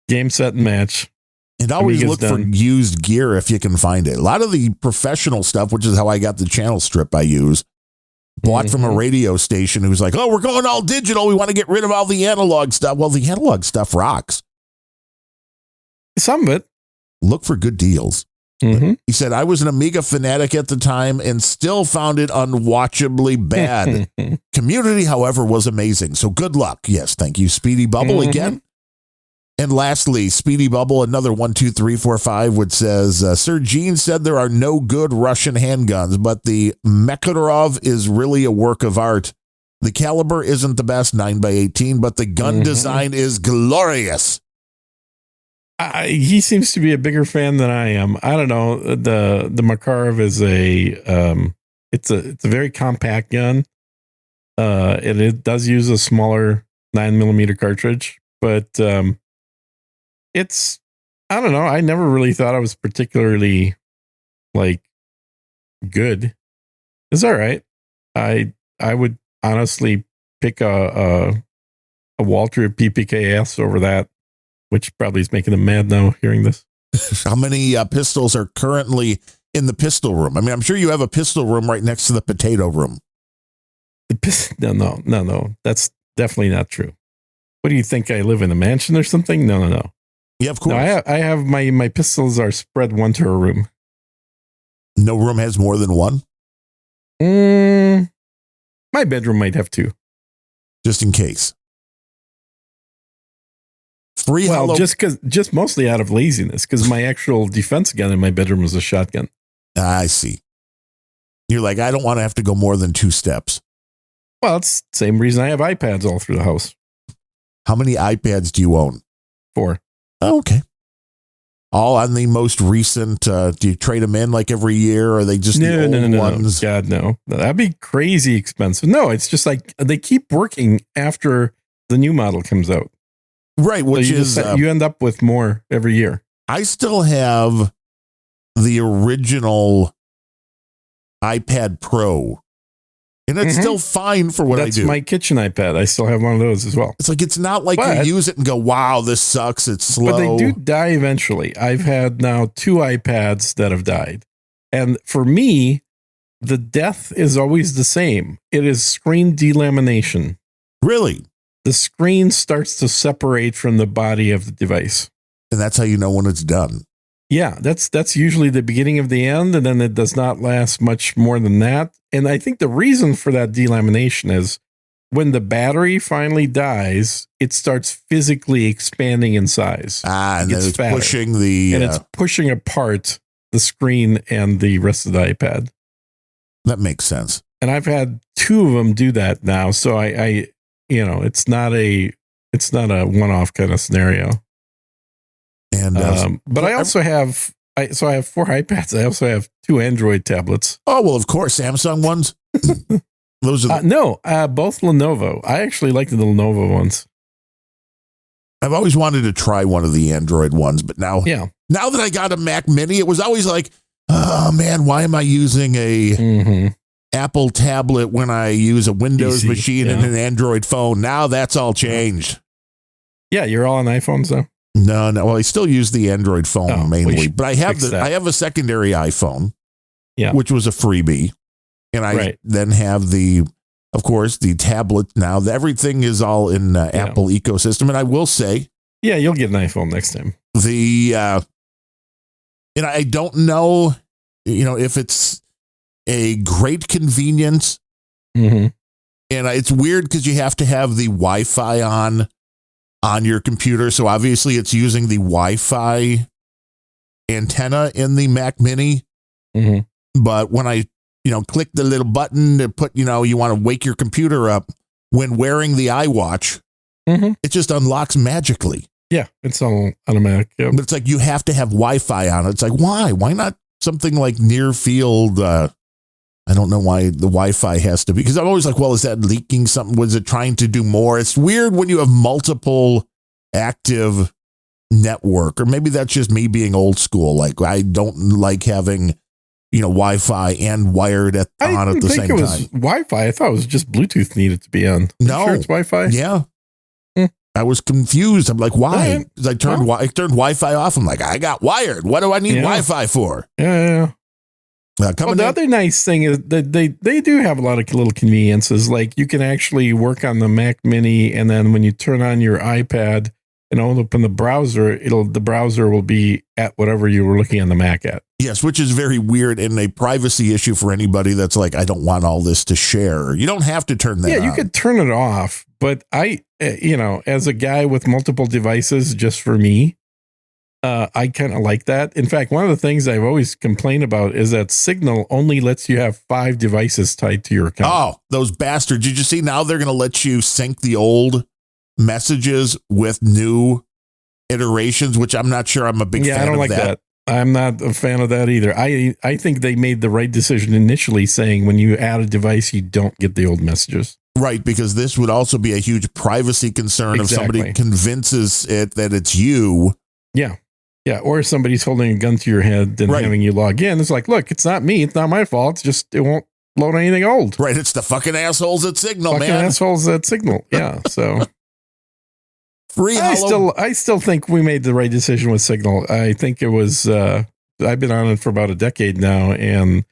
Game, set, and match. And always Amiga's look for done. used gear if you can find it. A lot of the professional stuff, which is how I got the channel strip I use, bought from a radio station who's like, oh, we're going all digital. We want to get rid of all the analog stuff. Well, the analog stuff rocks. Some of it. Look for good deals. Mm-hmm. He said, I was an Amiga fanatic at the time and still found it unwatchably bad. Community, however, was amazing. So good luck. Yes, thank you, Speedy Bubble again. And lastly, Speedy Bubble, another 1, 2, 3, 4, 5, which says, Sir Gene said there are no good Russian handguns, but the Makarov is really a work of art. The caliber isn't the best, 9x18, but the gun design is glorious. He seems to be a bigger fan than I am. I don't know. The Makarov is it's a very compact gun. It does use a smaller 9mm cartridge, but it's, I don't know. I never really thought it was particularly like good. It's all right. I would honestly pick a Walter PPKS over that, which probably is making him mad now hearing this. How many pistols are currently in the pistol room? I mean, I'm sure you have a pistol room right next to the potato room. No. That's definitely not true. What do you think? I live in a mansion or something? No. Yeah, of course. No, I have my pistols are spread one to a room. No room has more than one? My bedroom might have two. Just in case. Just mostly out of laziness, because my actual defense gun in my bedroom was a shotgun. I see. You're like, I don't want to have to go more than 2 steps. Well, it's the same reason I have iPads all through the house. How many iPads do you own? 4. Oh, okay. All on the most recent, do you trade them in like every year, or are they just the old ones? No. God, no. That'd be crazy expensive. No, it's just like they keep working after the new model comes out. Right, which so you end up with more every year. I still have the original iPad Pro, and it's still fine for what I do. That's my kitchen iPad. I still have one of those as well. It's like, it's not like you use it and go, wow, this sucks, it's slow. But they do die eventually. I've had now 2 iPads that have died. And for me, the death is always the same. It is screen delamination. Really? The screen starts to separate from the body of the device. And that's how you know when it's done. Yeah, that's usually the beginning of the end, and then it does not last much more than that. And I think the reason for that delamination is when the battery finally dies, it starts physically expanding in size. And then it's fatter, pushing it's pushing apart the screen and the rest of the iPad. That makes sense. And I've had 2 of them do that now, so I it's not a one-off kind of scenario. And but I also have I have 4 iPads. I also have 2 Android tablets. Oh, well, of course, Samsung ones. Those are both Lenovo. I actually like the Lenovo ones. I've always wanted to try one of the Android ones, but now that I got a Mac Mini, it was always like, oh man, why am I using a Apple tablet when I use a Windows machine and an Android phone? Now that's all changed. Yeah, you're all on iPhones though. No. Well, I still use the Android phone mainly, but I have I have a secondary iPhone, which was a freebie, and I then have of course, the tablet. Now everything is all in Apple ecosystem, and I will say, you'll get an iPhone next time. And I don't know, if it's a great convenience, and it's weird because you have to have the Wi-Fi on your computer. So obviously it's using the Wi-Fi antenna in the Mac Mini. But when I, click the little button to put, you want to wake your computer up when wearing the iWatch, it just unlocks magically. Yeah, it's all automatic. Yep. But it's like you have to have Wi-Fi on it. It's like, why? Why not something like near field? I don't know why the Wi-Fi has to be, because I'm always like, well, is that leaking something? Was it trying to do more? It's weird when you have multiple active network, or maybe that's just me being old school. Like I don't like having Wi-Fi and wired on at the same time. I didn't think it was Wi-Fi. I thought it was just Bluetooth needed to be on. No, sure it's Wi-Fi. Yeah. I was confused. I'm like, why? Because I turned Wi-Fi off. I'm like, I got wired. What do I need Wi-Fi for? Yeah. The other nice thing is that they do have a lot of little conveniences. Like you can actually work on the Mac Mini, and then when you turn on your iPad and open the browser, the browser will be at whatever you were looking on the Mac at. Yes, which is very weird and a privacy issue for anybody that's like, I don't want all this to share. You don't have to turn that on. Yeah, you could turn it off. But as a guy with multiple devices, just for me, I kind of like that. In fact, one of the things I've always complained about is that Signal only lets you have 5 devices tied to your account. Oh, those bastards. Did you see now they're going to let you sync the old messages with new iterations, which I'm not sure I'm a big fan of. Yeah, I don't like that. I'm not a fan of that either. I think they made the right decision initially saying when you add a device, you don't get the old messages. Right, because this would also be a huge privacy concern if somebody convinces it that it's you. Yeah. Yeah, or if somebody's holding a gun to your head and having you log in. It's like, look, it's not me. It's not my fault. It's just it won't load anything old. Right, it's the fucking assholes at Signal, man. Assholes at Signal, yeah. So I still think we made the right decision with Signal. I think it was, I've been on it for about a decade now, and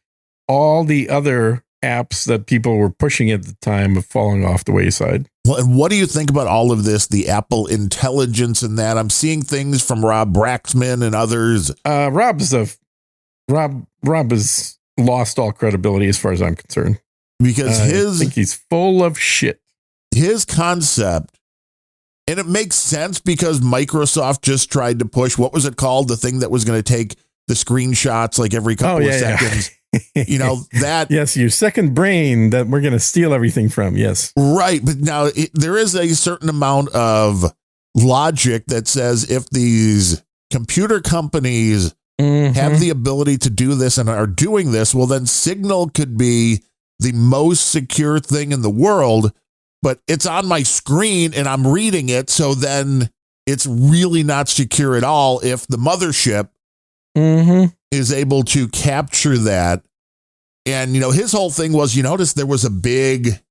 all the other apps that people were pushing at the time have fallen off the wayside. Well, and what do you think about all of this, the Apple intelligence and that? I'm seeing things from Rob Braxman and others. Rob has lost all credibility as far as I'm concerned. Because I think he's full of shit. His concept, and it makes sense because Microsoft just tried to push, what was it called? The thing that was going to take the screenshots like every couple of seconds. That. Yes, your second brain that we're going to steal everything from. Yes. Right. But now there is a certain amount of logic that says if these computer companies have the ability to do this and are doing this, well, then Signal could be the most secure thing in the world, but it's on my screen and I'm reading it. So then it's really not secure at all if the mothership is able to capture that. And, his whole thing was, you notice there was a big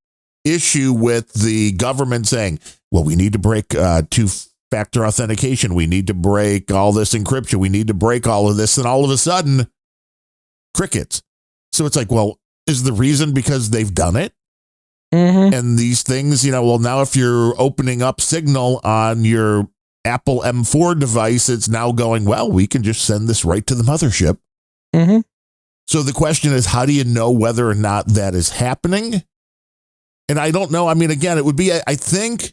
issue with the government saying, well, we need to break two-factor authentication. We need to break all this encryption. We need to break all of this. And all of a sudden, crickets. So it's like, well, is the reason because they've done it? And these things, now if you're opening up Signal on your Apple M4 device, it's now going, well, we can just send this right to the mothership. So the question is, how do you know whether or not that is happening? And I don't know. I mean, again, it would be, I think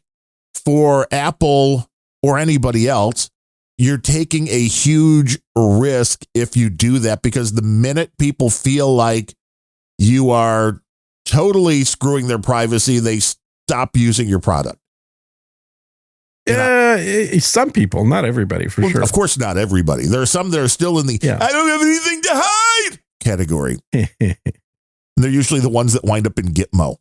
for Apple or anybody else, you're taking a huge risk if you do that, because the minute people feel like you are totally screwing their privacy, they stop using your product. Some people, not everybody, for sure. Of course, not everybody. There are some that are still in the I don't have anything to hide category. They're usually the ones that wind up in Gitmo.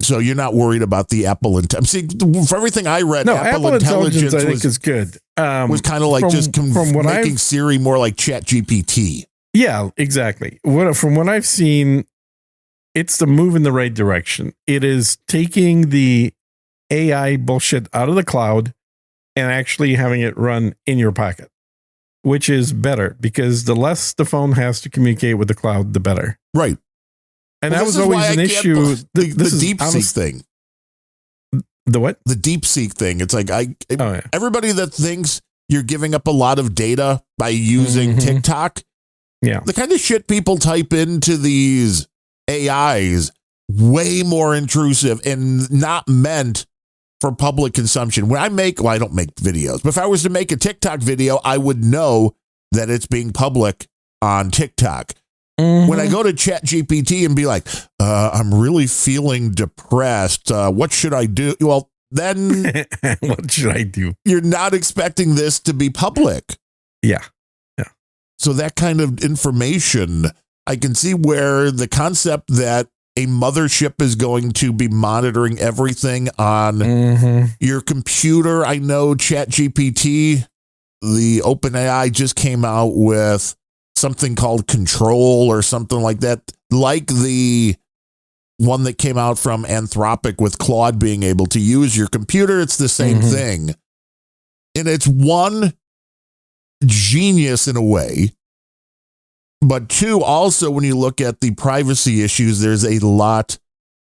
So you're not worried about the Apple intelligence. See, for everything I read, Apple intelligence I think is good. Was kind of like making Siri more like ChatGPT. Yeah, exactly. From what I've seen, it's the move in the right direction. It is taking the AI bullshit out of the cloud and actually having it run in your pocket, which is better because the less the phone has to communicate with the cloud, the better. Right. And that was always an issue. The DeepSeek thing. The what? The DeepSeek thing. It's like everybody that thinks you're giving up a lot of data by using TikTok. Yeah. The kind of shit people type into these AIs, way more intrusive and not meant for public consumption. When I don't make videos, but if I was to make a TikTok video, I would know that it's being public on TikTok. When I go to ChatGPT and be like, I'm really feeling depressed. What should I do? Well, then what should I do? You're not expecting this to be public. Yeah. So that kind of information, I can see where the concept that a mothership is going to be monitoring everything on your computer. I know ChatGPT, the OpenAI just came out with something called Control or something like that, like the one that came out from Anthropic with Claude being able to use your computer. It's the same thing. And it's one, genius in a way. But two, also, when you look at the privacy issues, there's a lot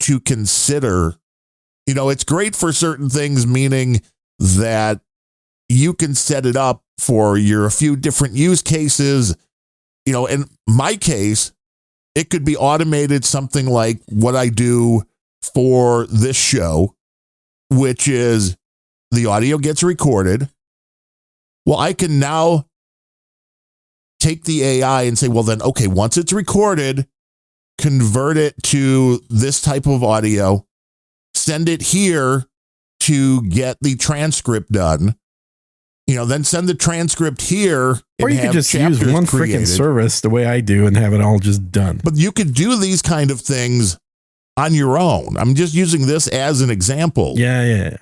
to consider. It's great for certain things, meaning that you can set it up for a few different use cases. In my case, it could be automated, something like what I do for this show, which is the audio gets recorded. Well, I can now take the AI and say, well, then, okay, once it's recorded, convert it to this type of audio, send it here to get the transcript done. Then send the transcript here. Or you could just use one freaking service the way I do and have it all just done. But you could do these kind of things on your own. I'm just using this as an example. Yeah.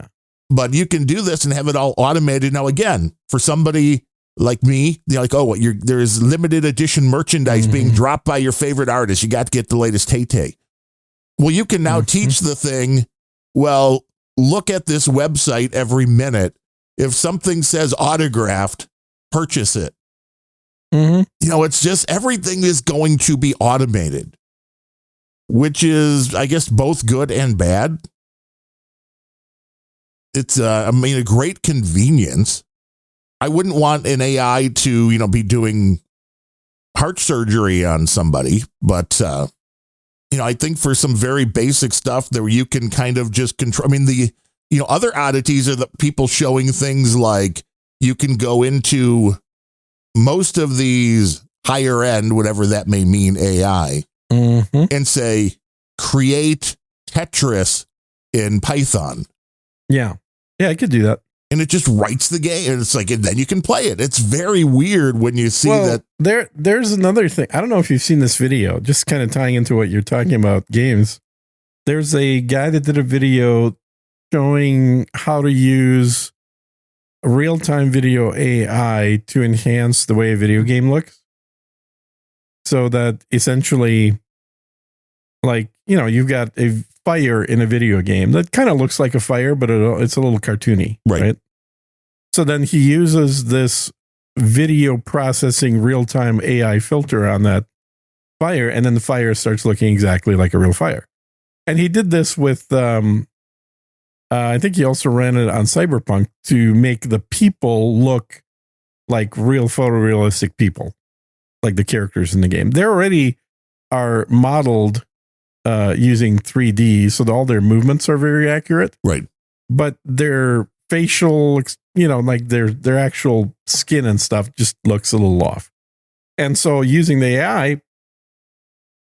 But you can do this and have it all automated. Now, again, for somebody like me, there's limited edition merchandise being dropped by your favorite artist. You got to get the latest Tay-Tay. Well, you can now teach the thing, well, look at this website every minute. If something says autographed, purchase it. It's just everything is going to be automated, which is, I guess, both good and bad. It's, a great convenience. I wouldn't want an AI to, be doing heart surgery on somebody, but, I think for some very basic stuff that you can kind of just control. Other oddities are the people showing things like you can go into most of these higher end, whatever that may mean, AI, and say, create Tetris in Python. Yeah, I could do that. And it just writes the game. And it's like, and then you can play it. It's very weird when you see that. There's another thing. I don't know if you've seen this video, just kind of tying into what you're talking about, games. There's a guy that did a video showing how to use real-time video AI to enhance the way a video game looks. So that essentially, you've got a fire in a video game that kind of looks like a fire, but it's a little cartoony, right? So then he uses this video processing real-time AI filter on that fire, and then the fire starts looking exactly like a real fire. And he did this with I think he also ran it on Cyberpunk to make the people look like real photorealistic people, like the characters in the game. They already are modeled using 3D, so all their movements are very accurate. Right. But their facial, like their actual skin and stuff just looks a little off. And so using the AI,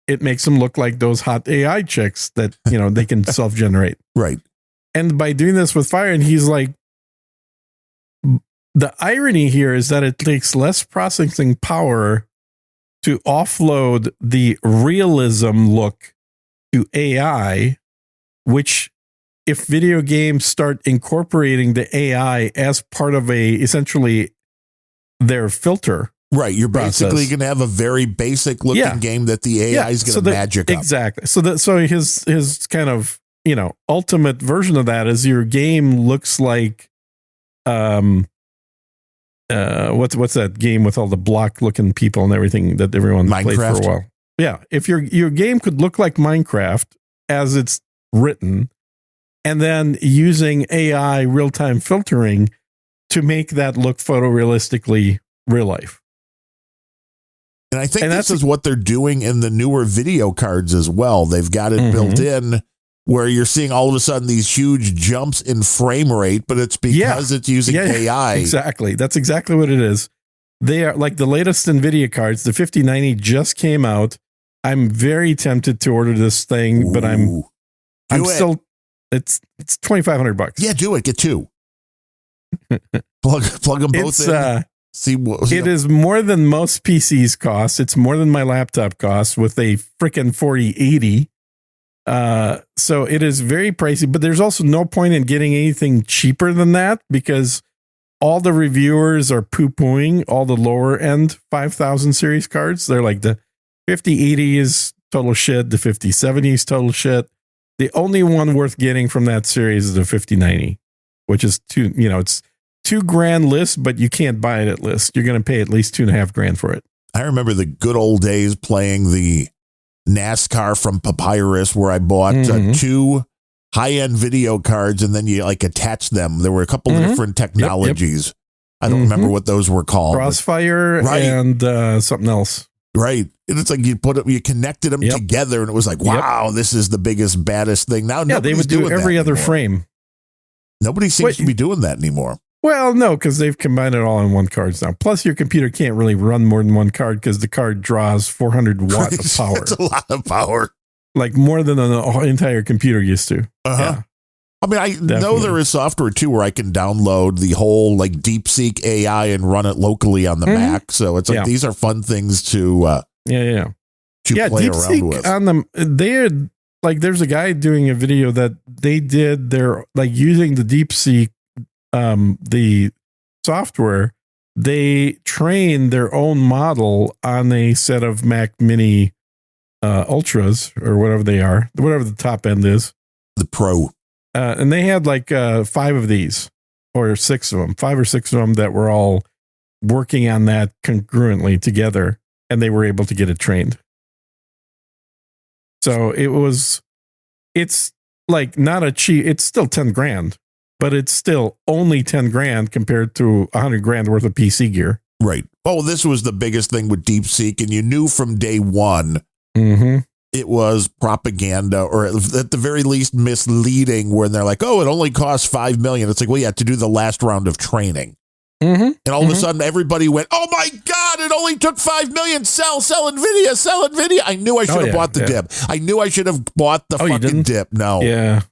it makes them look like those hot AI chicks that, they can self-generate. Right. And by doing this with fire, and he's like, the irony here is that it takes less processing power to offload the realism look to AI, which if video games start incorporating the AI as part of essentially their filter. Right. You're basically going to have a very basic looking game that the AI is going to magic up. Exactly. So his kind of, ultimate version of that is your game looks like, what's that game with all the block looking people and everything that everyone played for a while? Yeah. If your game could look like Minecraft as it's written, and then using AI real-time filtering to make that look photorealistically real life. And I think this is what they're doing in the newer video cards as well. They've got it built in where you're seeing all of a sudden these huge jumps in frame rate, but it's because it's using AI. Exactly. That's exactly what it is. They are like the latest NVIDIA cards. The 5090 just came out. I'm very tempted to order this thing, but I'm still, it's $2,500. Yeah, do it. Get two. plug them both in. It is more than most PCs cost. It's more than my laptop costs with a freaking 4080. So it is very pricey, but there's also no point in getting anything cheaper than that because all the reviewers are poo-pooing all the lower end 5000 series cards. They're like the 5080 is total shit. The 5070 is total shit. The only one worth getting from that series is the 5090, which is it's $2,000 list, but you can't buy it at list. You're going to pay at least $2,500 for it. I remember the good old days playing the NASCAR from Papyrus, where I bought 2 high-end video cards, and then you like attach them. There were a couple of different technologies. Yep. I don't remember what those were called. Crossfire and something else. Right. And it's like you connected them together, and it was like, wow, this is the biggest, baddest thing. Now, they would do every other frame. Nobody seems to be doing that anymore. Well, no, because they've combined it all in one card now. Plus, your computer can't really run more than one card because the card draws 400 watts of power. That's a lot of power. Like more than an entire computer used to. Yeah. I mean, I know there is software too where I can download the whole like DeepSeek AI and run it locally on the Mac. So it's like these are fun things to play around with. On them, they're like, there's a guy doing a video that they did. They're like using the DeepSeek, the software. They trained their own model on a set of Mac Mini Ultras or whatever they are, whatever the top end is, the Pro. And they had like 5 of these or 6 of them, 5 or 6 of them that were all working on that congruently together, and they were able to get it trained. So it's like not a cheap, it's still $10,000, but it's still only $10,000 compared to $100,000 worth of PC gear. Right. Oh, this was the biggest thing with DeepSeek, and you knew from day one it was propaganda, or at the very least misleading, when they're like, oh, it only costs $5 million. It's like, well, yeah, to do the last round of training. And all of a sudden everybody went, oh my God, it only took $5 million. Sell NVIDIA. I knew I should have bought the dip. I knew I should have bought the fucking dip. No. Yeah.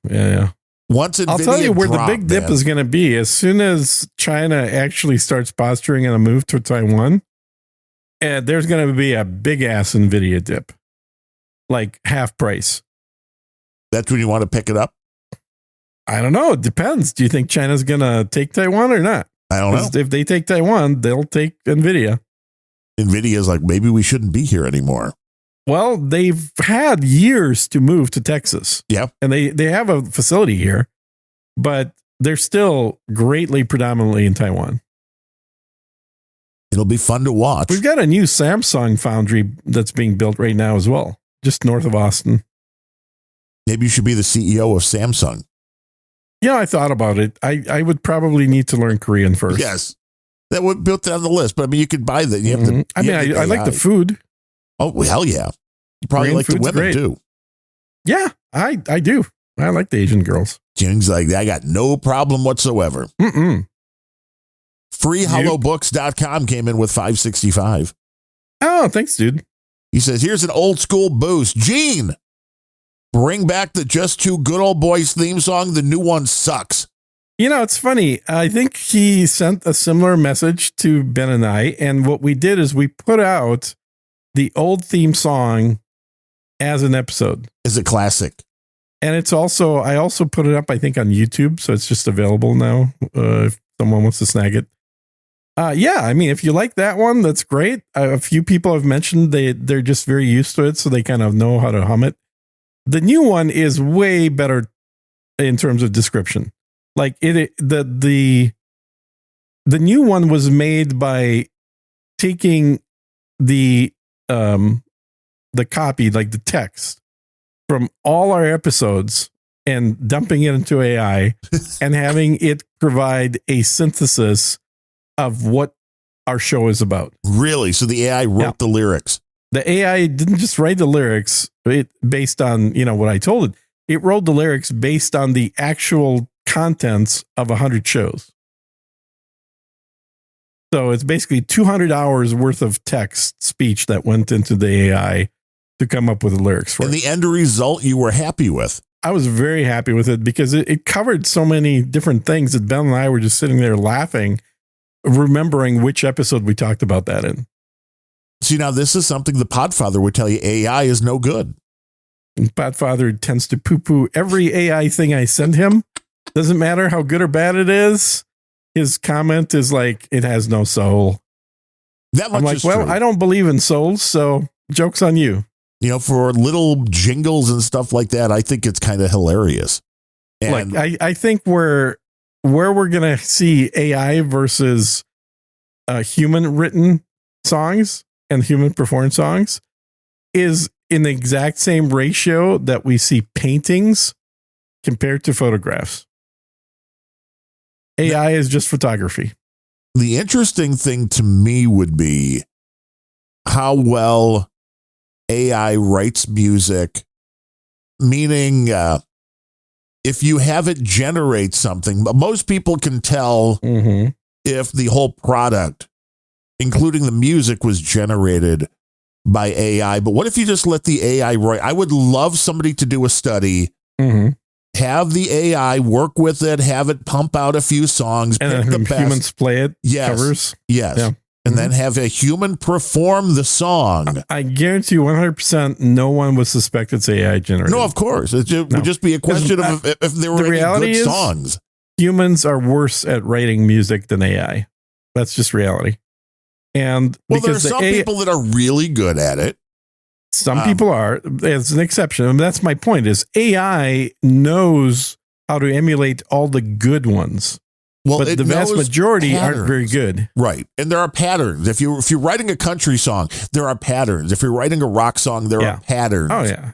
Once NVIDIA I'll tell you where dropped, the big dip is going to be. As soon as China actually starts posturing on a move to Taiwan, and there's going to be a big ass NVIDIA dip. Like half price. That's when you want to pick it up? I don't know. It depends. Do you think China's going to take Taiwan or not? I don't know. If they take Taiwan, they'll take NVIDIA. NVIDIA's like, maybe we shouldn't be here anymore. Well, they've had years to move to Texas. Yeah. And they have a facility here, but they're still greatly predominantly in Taiwan. It'll be fun to watch. We've got a new Samsung foundry that's being built right now as well, just north of Austin. Maybe you should be the CEO of Samsung. Yeah, I thought about it. I would probably need to learn Korean first. Yes. That would built it on the list, but I mean, you could buy that. You have to. I like the food. Oh, well, hell yeah. You probably Korean like the women too. Yeah, I do. I like the Asian girls. Jing's like, I got no problem whatsoever. FreeHollowBooks.com came in with 565. Oh, thanks, dude. He says, here's an old school boost. Gene, bring back the Just Two Good Old Boys theme song. The new one sucks. You know, it's funny. I think he sent a similar message to Ben and I. And what we did is we put out the old theme song as an episode. It's a classic. And it's also, I also put it up, I think, on YouTube. So it's just available now if someone wants to snag it. Yeah, I mean, if you like that one, that's great. A few people have mentioned they're just very used to it, so they kind of know how to hum it. The new one is way better in terms of description. Like the new one was made by taking the copy, like the text from all our episodes and dumping it into AI and having it provide a synthesis of what our show is about. Really? So the AI wrote the lyrics? The AI didn't just write the lyrics based on, what I told it. It wrote the lyrics based on the actual contents of 100 shows. So it's basically 200 hours worth of text speech that went into the AI to come up with the lyrics for it. And the end result you were happy with? I was very happy with it because it covered so many different things that Ben and I were just sitting there laughing, remembering which episode we talked about that in. See, now this is something the Podfather would tell you AI is no good. And Podfather tends to poo-poo every AI thing I send him. Doesn't matter how good or bad it is. his comment is like, it has no soul. That much I'm like, is well, true. I don't believe in souls, so joke's on you. You know, for little jingles and stuff like that, I think it's kind of hilarious. And Like, I think where we're gonna see AI versus human written songs and human performed songs is in the exact same ratio that we see paintings compared to photographs. AI is just photography. the interesting thing to me would be how well AI writes music, meaning if you have it generate something, but most people can tell if the whole product, including the music, was generated by AI. But what if you just let the AI write? I would love somebody to do a study, have the AI work with it, have it pump out a few songs, And pick then the best. humans play it, Yes. covers. Yes. Yeah. And then have a human perform the song. I guarantee you 100% no one would suspect it's AI generated. No, of course. It would just be a question of if there were the any reality good is- songs. Humans are worse at writing music than AI. That's just reality. And Well, there are because some people that are really good at it. some people are, as an exception. And that's my point is AI knows how to emulate all the good ones. Well, But it the vast knows majority aren't very patterns. good. Right. And there are patterns. If you're writing a country song, there are patterns. If you're writing a rock song, there Yeah. are patterns. Oh, yeah.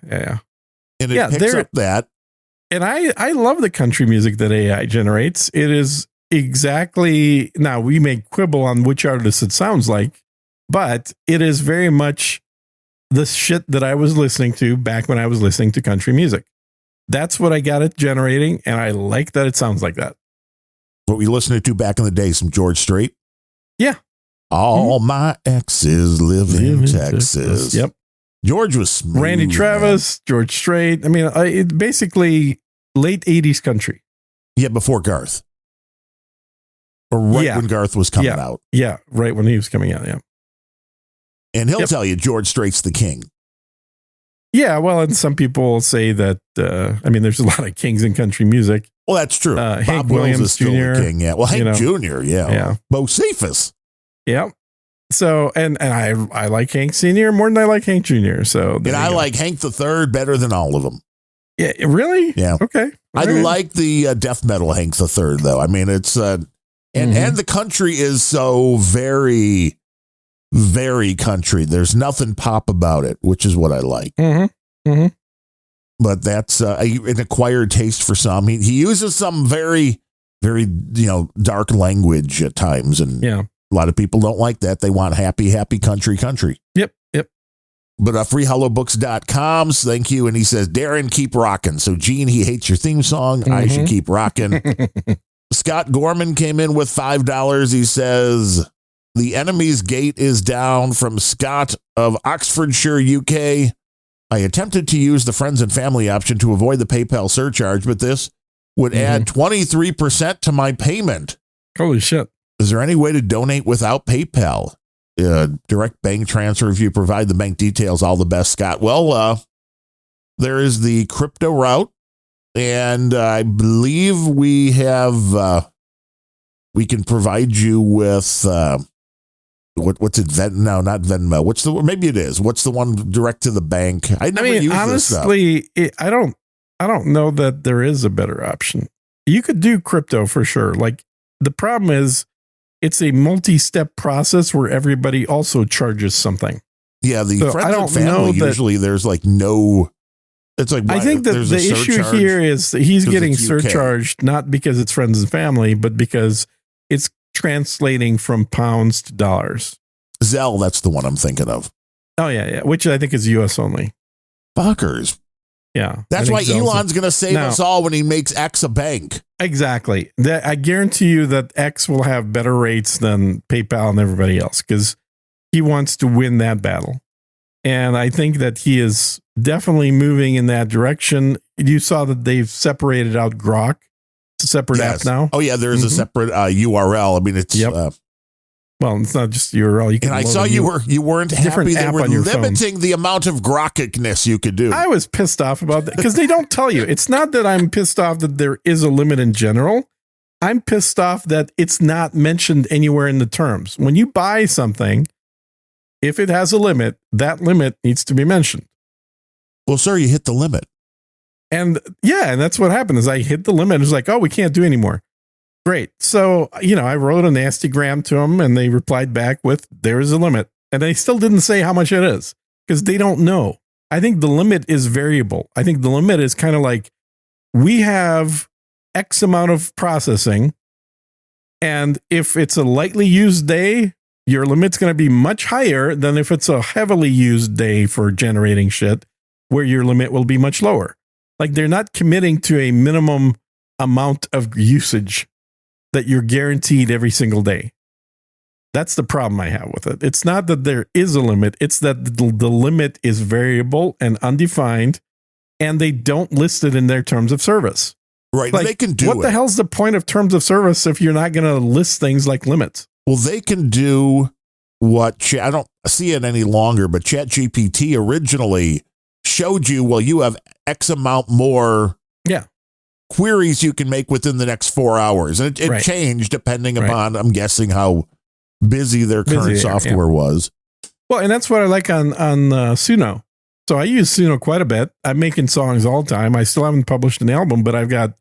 And it Yeah, picks there- up that. And I love the country music that AI generates. It is exactly, now we may quibble on which artist it sounds like, but it is very much the shit that I was listening to back when I was listening to country music. That's what I got it generating, and I like that it sounds like that. What we listened to back in the day, some George Strait. Yeah. All my exes live in Texas. Yep. George was smooth. Randy Travis, George Strait. I mean, it basically late 80s country. Yeah, before Garth. Or right Yeah. when Garth was coming out. Yeah, right when he was coming out. Yeah. And he'll Yep. tell you George Strait's the king. Yeah, well, and some people say that, I mean, there's a lot of kings in country music. Well, that's true. Hank Bob Wills Williams is still Jr., the king. Yeah. Well, Hank you know. Jr., Yeah. Bocephus. Yeah. So, and I like Hank Sr. more than I like Hank Jr. So, there And I you go. like Hank the Third better than all of them. Yeah, really? Yeah. Okay. I All right. like the death metal Hank the Third, though. I mean, it's and the country is so very, very country. There's nothing pop about it, which is what I like. But that's an acquired taste for some. He uses some very, very dark language at times, and Yeah. a lot of people don't like that. They want happy, happy country. Yep. But freehollowbooks.com, thank you. And he says, Darren, keep rocking. So Gene, he hates your theme song. I should keep rocking. Scott Gorman came in with $5. He says, the enemy's gate is down from Scott of Oxfordshire, UK. I attempted to use the friends and family option to avoid the PayPal surcharge, but this would add 23% to my payment. Holy shit. Is there any way to donate without PayPal? Direct bank transfer if you provide the bank details. All the best, Scott. Well, there is the crypto route, and I believe we have we can provide you with what's it? No, not Venmo. Maybe it is. What's the one direct to the bank? I never use this stuff. honestly, I don't know that there is a better option. You could do crypto for sure. Like, the problem is it's a multi-step process where everybody also charges something. Yeah, the So friends I and don't know family that- usually there's like no. It's like I think that there's the a issue surcharge. here is that he's 'Cause getting it's UK. surcharged not because it's friends and family, but because it's translating from pounds to dollars. Zelle. That's the one I'm thinking of. Oh, yeah. Which I think is US only. Fuckers. Yeah. That's I why think Zelle's Elon's going to save Now- us all when he makes X a bank. Exactly. I guarantee you that X will have better rates than PayPal and everybody else because he wants to win that battle. And I think that he is definitely moving in that direction. You saw that they've separated out Grok. It's a separate app now. Oh, yeah, there's a separate URL. I mean, it's... Yep. Well, it's not just URL. You can and I load saw a you new- weren't different happy. They app were on your phone. limiting the amount of Grokicness you could do. I was pissed off about that because they don't tell you. It's not that I'm pissed off that there is a limit in general. I'm pissed off that it's not mentioned anywhere in the terms. When you buy something, if it has a limit, that limit needs to be mentioned. Well, sir, you hit the limit. And that's what happened is I hit the limit. It's like, oh, we can't do anymore. Great. So, I wrote a nasty gram to them and they replied back with, there is a limit. And they still didn't say how much it is because they don't know. I think the limit is variable. I think the limit is kind of like we have X amount of processing. And if it's a lightly used day, your limit's going to be much higher than if it's a heavily used day for generating shit, where your limit will be much lower. Like they're not committing to a minimum amount of usage that you're guaranteed every single day. That's the problem I have with it. It's not that there is a limit. It's that the limit is variable and undefined, and they don't list it in their terms of service. Right. Like, they can do what the hell's the point of terms of service if you're not going to list things like limits? Well, they can do what I don't see it any longer, but ChatGPT originally showed you, well, you have X amount more queries you can make within the next 4 hours. And it changed depending upon, I'm guessing, how busy their current software was. Well, and that's what I like on Suno. So I use Suno quite a bit. I'm making songs all the time. I still haven't published an album, but I've got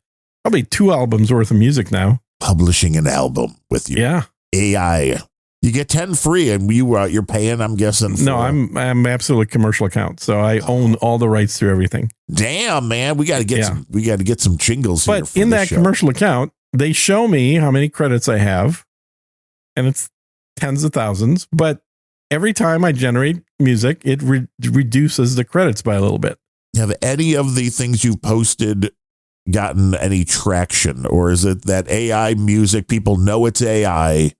probably 2 albums worth of music now. Publishing an album with your AI. You get 10 free, and you're paying, I'm guessing. No, I'm absolutely commercial account, so I own all the rights to everything. Damn, man, we got to get some jingles here. But in that commercial account, they show me how many credits I have, and it's tens of thousands. But every time I generate music, it reduces the credits by a little bit. Have any of the things you've posted gotten any traction, or is it that AI music, people know it's AI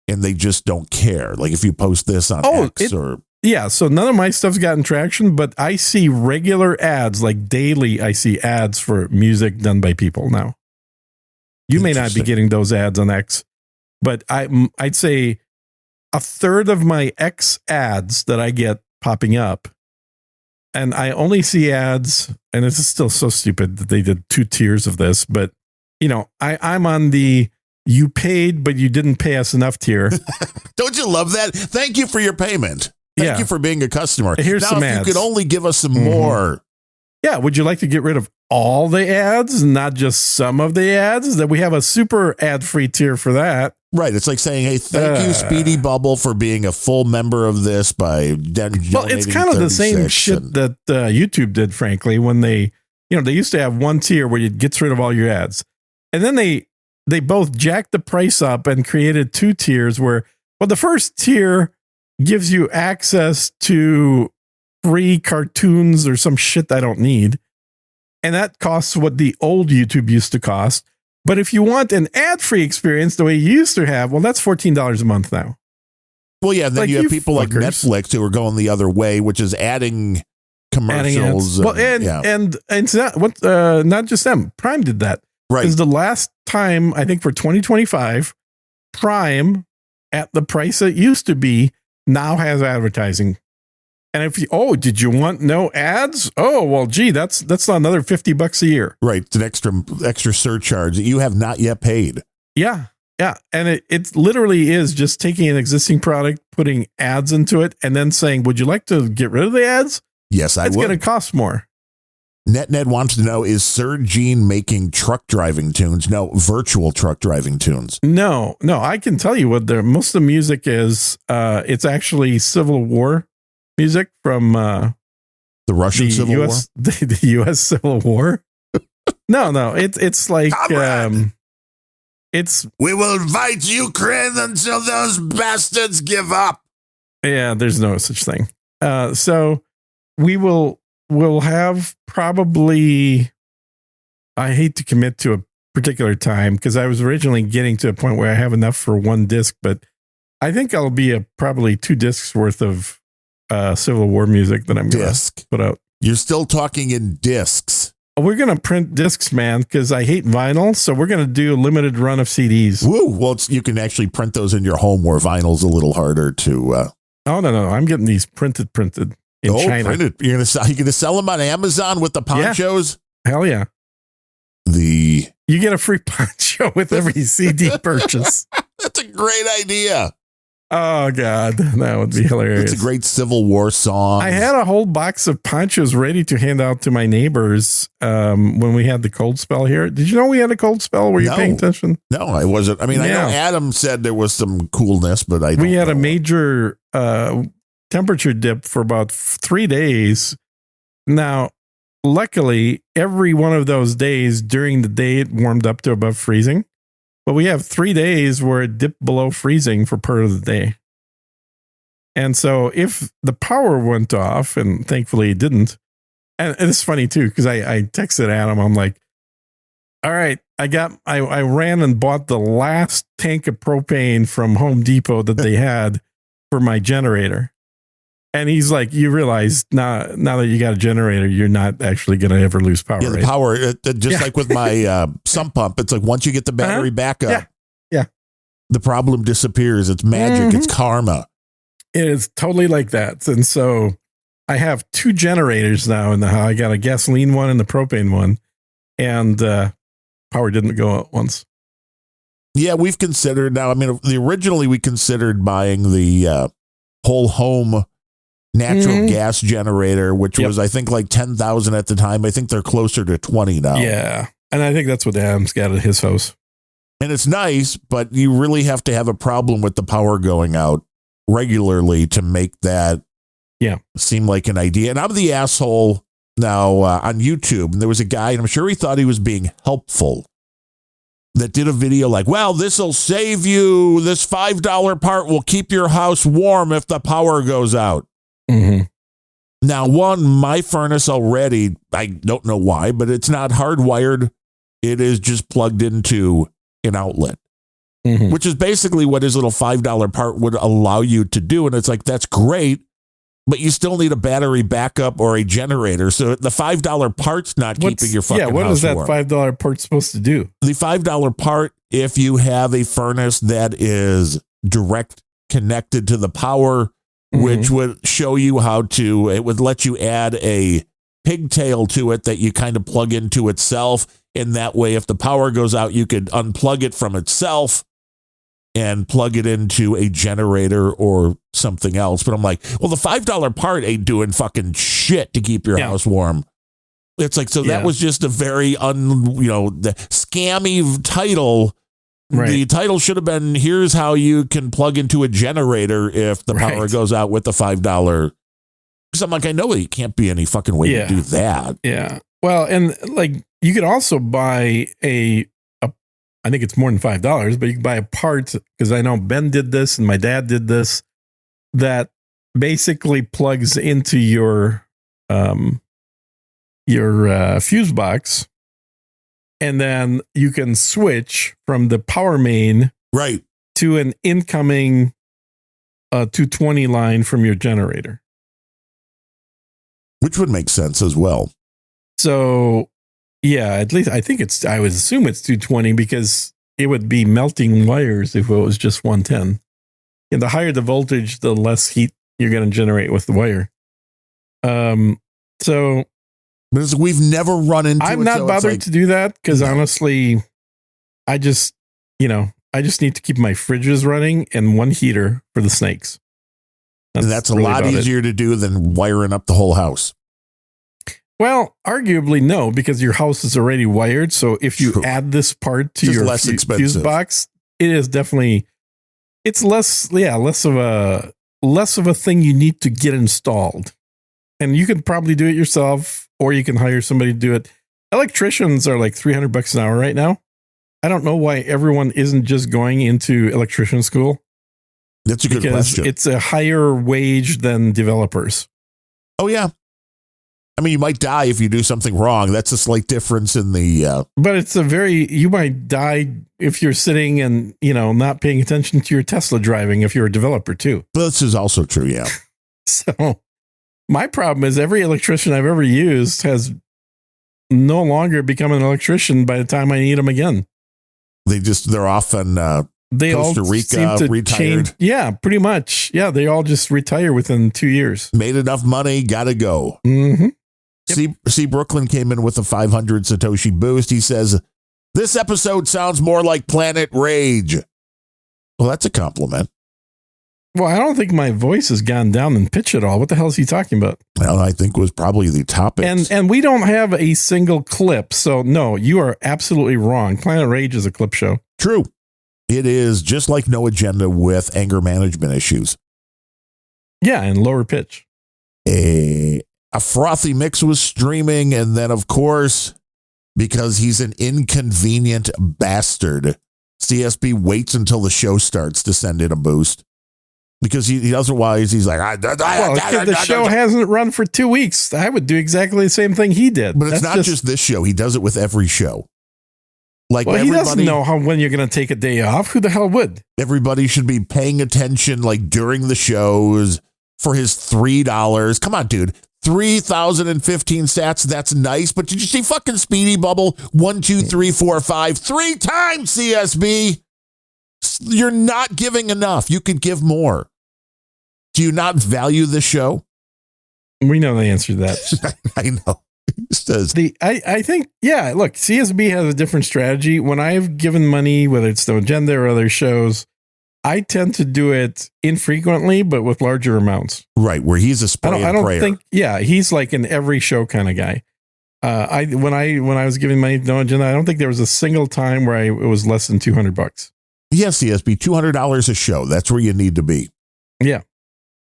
and they just don't care? Like if you post this on X so none of my stuff's gotten traction, but I see regular ads, like daily. I see ads for music done by people now. You may not be getting those ads on X, but I'd say a third of my X ads that I get popping up, and I only see ads, and this is still so stupid that they did 2 tiers of this, but I'm on the you paid, but you didn't pay us enough tier. Don't you love that? Thank you for your payment. Thank you for being a customer. Here's now, some if ads. you could only give us some more. Yeah. Would you like to get rid of all the ads, not just some of the ads? That we have a super ad-free tier for that. Right. It's like saying, hey, thank you, Speedy Bubble, for being a full member of this by donating. Well, it's kind of the same shit that YouTube did, frankly, when they used to have one tier where it gets rid of all your ads. And then they both jacked the price up and created 2 tiers where, well, the first tier gives you access to free cartoons or some shit I don't need. And that costs what the old YouTube used to cost. But if you want an ad-free experience the way you used to have, well, that's $14 a month now. Well, yeah, then you have people like Netflix who are going the other way, which is adding commercials. Well, and it's not just them. Prime did that. Right. Because the last time, I think for 2025, Prime, at the price it used to be, now has advertising. And if did you want no ads? Oh, well, gee, that's another $50 a year. Right. It's an extra surcharge that you have not yet paid. Yeah. Yeah. And it literally is just taking an existing product, putting ads into it, and then saying, would you like to get rid of the ads? Yes, I would. It's going to cost more. NetNed wants to know, is Sir Gene making truck driving tunes? No, virtual truck driving tunes. No, I can tell you what most of the music is. It's actually Civil War music from the Russian Civil War? The U.S. Civil War. No, it's like... We will fight Ukraine until those bastards give up. Yeah, there's no such thing. So we'll have probably, I hate to commit to a particular time because I was originally getting to a point where I have enough for 1 disc, but I think I'll be probably 2 discs worth of Civil War music that I'm going to put out. You're still talking in discs. We're going to print discs, man, because I hate vinyl. So we're going to do a limited run of CDs. Woo! Well, you can actually print those in your home where vinyl's a little harder to... Oh, no. I'm getting these printed in China. Printed. You're going to sell them on Amazon with the ponchos? Yeah. Hell yeah. The You get a free poncho with every CD purchase. That's a great idea. Oh, God. That would be hilarious. It's a great Civil War song. I had a whole box of ponchos ready to hand out to my neighbors when we had the cold spell here. Did you know we had a cold spell? Were you paying attention? No, I wasn't. I mean, I know Adam said there was some coolness, but we had a major temperature dip for about 3 days. Now, luckily, every one of those days during the day, it warmed up to above freezing. But we have 3 days where it dipped below freezing for part of the day. And so if the power went off, and thankfully it didn't, and it's funny too, because I texted Adam, I'm like, all right, I ran and bought the last tank of propane from Home Depot that they had for my generator. And he's like, you realize now that you got a generator, you're not actually going to ever lose power. Yeah, the right? power, just like with my sump pump, it's like once you get the battery back up, the problem disappears. It's magic. It's karma. It is totally like that. And so I have 2 generators now in the house. I got a gasoline one and the propane one. And power didn't go out once. Yeah, we've considered now. I mean, originally we considered buying the whole home natural gas generator, which was, I think, like 10,000 at the time. I think they're closer to 20 now. Yeah. And I think that's what Adam's got at his house. And it's nice, but you really have to have a problem with the power going out regularly to make that seem like an idea. And I'm the asshole now on YouTube. And there was a guy, and I'm sure he thought he was being helpful, that did a video like, well, this will save you. This $5 part will keep your house warm if the power goes out. Mm-hmm. Now, my furnace already, I don't know why, but it's not hardwired. It is just plugged into an outlet, which is basically what his little $5 part would allow you to do. And it's like, that's great, but you still need a battery backup or a generator. So the $5 part's not keeping your fucking house warm. Yeah, what is that $5 part supposed to do? The $5 part, if you have a furnace that is direct connected to the power, which would show you it would let you add a pigtail to it that you kind of plug into itself. And that way, if the power goes out, you could unplug it from itself and plug it into a generator or something else. But I'm like, well, the $5 part ain't doing fucking shit to keep your house warm. It's like, so that was just a very the scammy title. Right. The title should have been, here's how you can plug into a generator if the power goes out with the $5. Because I'm like, I know it can't be any fucking way to do that. Yeah. Well, and like you could also buy I think it's more than $5, but you can buy a part, because I know Ben did this and my dad did this, that basically plugs into your fuse box. And then you can switch from the power main to an incoming 220 line from your generator. Which would make sense as well. So, yeah, at least I would assume it's 220, because it would be melting wires if it was just 110. And the higher the voltage, the less heat you're going to generate with the wire. So... But we've never run into I'm not bothered to do that, because honestly, I just need to keep my fridges running and one heater for the snakes. That's really a lot easier to do than wiring up the whole house. Well, arguably no, because your house is already wired. So if you add this part to your fuse box, it is definitely, it's less of a thing you need to get installed. And you can probably do it yourself, or you can hire somebody to do it. Electricians are like $300 an hour right now. I don't know why everyone isn't just going into electrician school. That's a good question. It's a higher wage than developers. Oh, yeah. I mean, you might die if you do something wrong. That's a slight difference in the... But you might die if you're sitting and, not paying attention to your Tesla driving if you're a developer too. This is also true, yeah. So my problem is every electrician I've ever used has no longer become an electrician by the time I need them again. They're off in Costa Rica, retired. Yeah, pretty much. Yeah, they all just retire within 2 years. Made enough money, gotta go. Mm-hmm. Yep. See, Brooklyn came in with a 500 Satoshi boost. He says This episode sounds more like Planet Rage. Well, that's a compliment. Well, I don't think my voice has gone down in pitch at all. What the hell is he talking about? Well, I think it was probably the topics. And we don't have a single clip. So, no, you are absolutely wrong. Planet Rage is a clip show. True. It is just like No Agenda with anger management issues. Yeah, and lower pitch. A frothy mix was streaming, and then, of course, because he's an inconvenient bastard, CSB waits until the show starts to send in a boost. Because he otherwise, he's like, the show hasn't run for 2 weeks. I would do exactly the same thing he did. But it's not just this show. He does it with every show. Like, well, he doesn't know when you're going to take a day off. Who the hell would? Everybody should be paying attention, like, during the shows for his $3. Come on, dude. 3,015 sats. That's nice. But did you see fucking Speedy Bubble? 1, 2, 3, 4, 5. 3 times, CSB. You're not giving enough. You could give more. Do you not value the show? We know the answer to that. I know. Says I think, yeah, look, CSB has a different strategy. When I've given money, whether it's No Agenda or other shows, I tend to do it infrequently, but with larger amounts. Right, where he's a spray I and don't prayer. think, yeah, he's like an every show kind of guy. When I was giving money to No Agenda, I don't think there was a single time where it was less than $200. Yes, CSB, $200 a show. That's where you need to be. Yeah.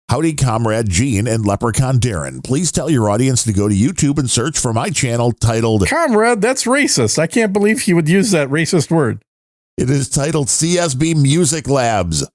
Howdy, Comrade Gene and Leprechaun Darren. Please tell your audience to go to YouTube and search for my channel titled... Comrade, that's racist. I can't believe he would use that racist word. It is titled CSB Music Labs.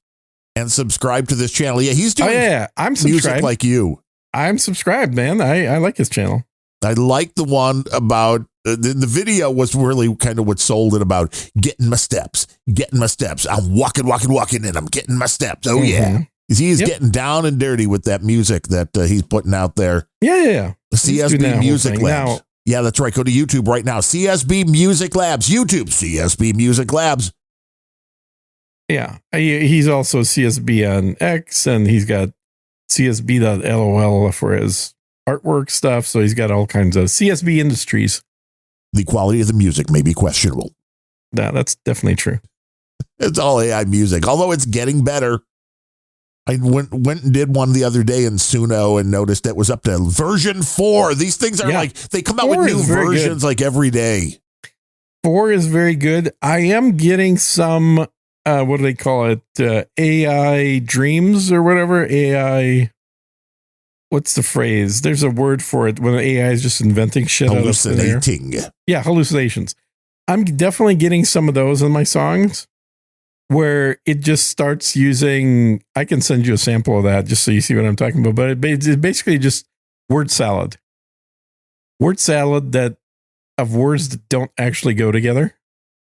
And subscribe to this channel. Yeah, he's doing I'm music subscribed. like you. I'm subscribed, man. I like his channel. I like the one about... The video was really kind of what sold it about getting my steps. I'm walking, and I'm getting my steps. Oh, yeah. He's getting down and dirty with that music that he's putting out there. Yeah. CSB Music Labs. Yeah, that's right. Go to YouTube right now. CSB Music Labs. YouTube, CSB Music Labs. Yeah. He's also CSB on X, and he's got CSB.lol for his artwork stuff. So he's got all kinds of CSB Industries. The quality of the music may be questionable. That's definitely true. It's all AI music, although it's getting better. I went and did one the other day in Suno and noticed that was up to version 4. These things are like, they come out with new versions like every day. 4 is very good. I am getting some, what do they call it? AI dreams or whatever. AI, what's the phrase? There's a word for it when AI is just inventing shit. Hallucinating. Yeah, hallucinations. I'm definitely getting some of those in my songs, where it just starts using, I can send you a sample of that just so you see what I'm talking about, but it's basically just word salad that of words that don't actually go together.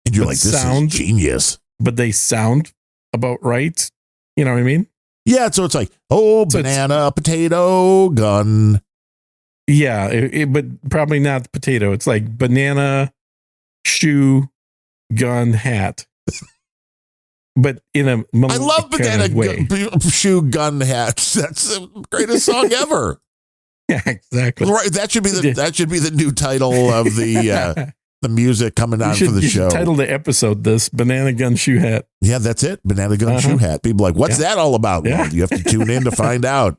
And you're like, this is genius. But they sound about right. You know what I mean? Yeah, so it's like, banana, potato, gun. Yeah, but probably not potato. It's like banana, shoe, gun, hat. But in a I love banana shoe gun hats. That's the greatest song ever. Yeah, exactly. Right. That should be the new title of the music coming on for the show. You should title the episode this Banana Gun Shoe Hat. Yeah, that's it. Banana Gun Shoe Hat. People are like, what's that all about? Yeah. Well, you have to tune in to find out.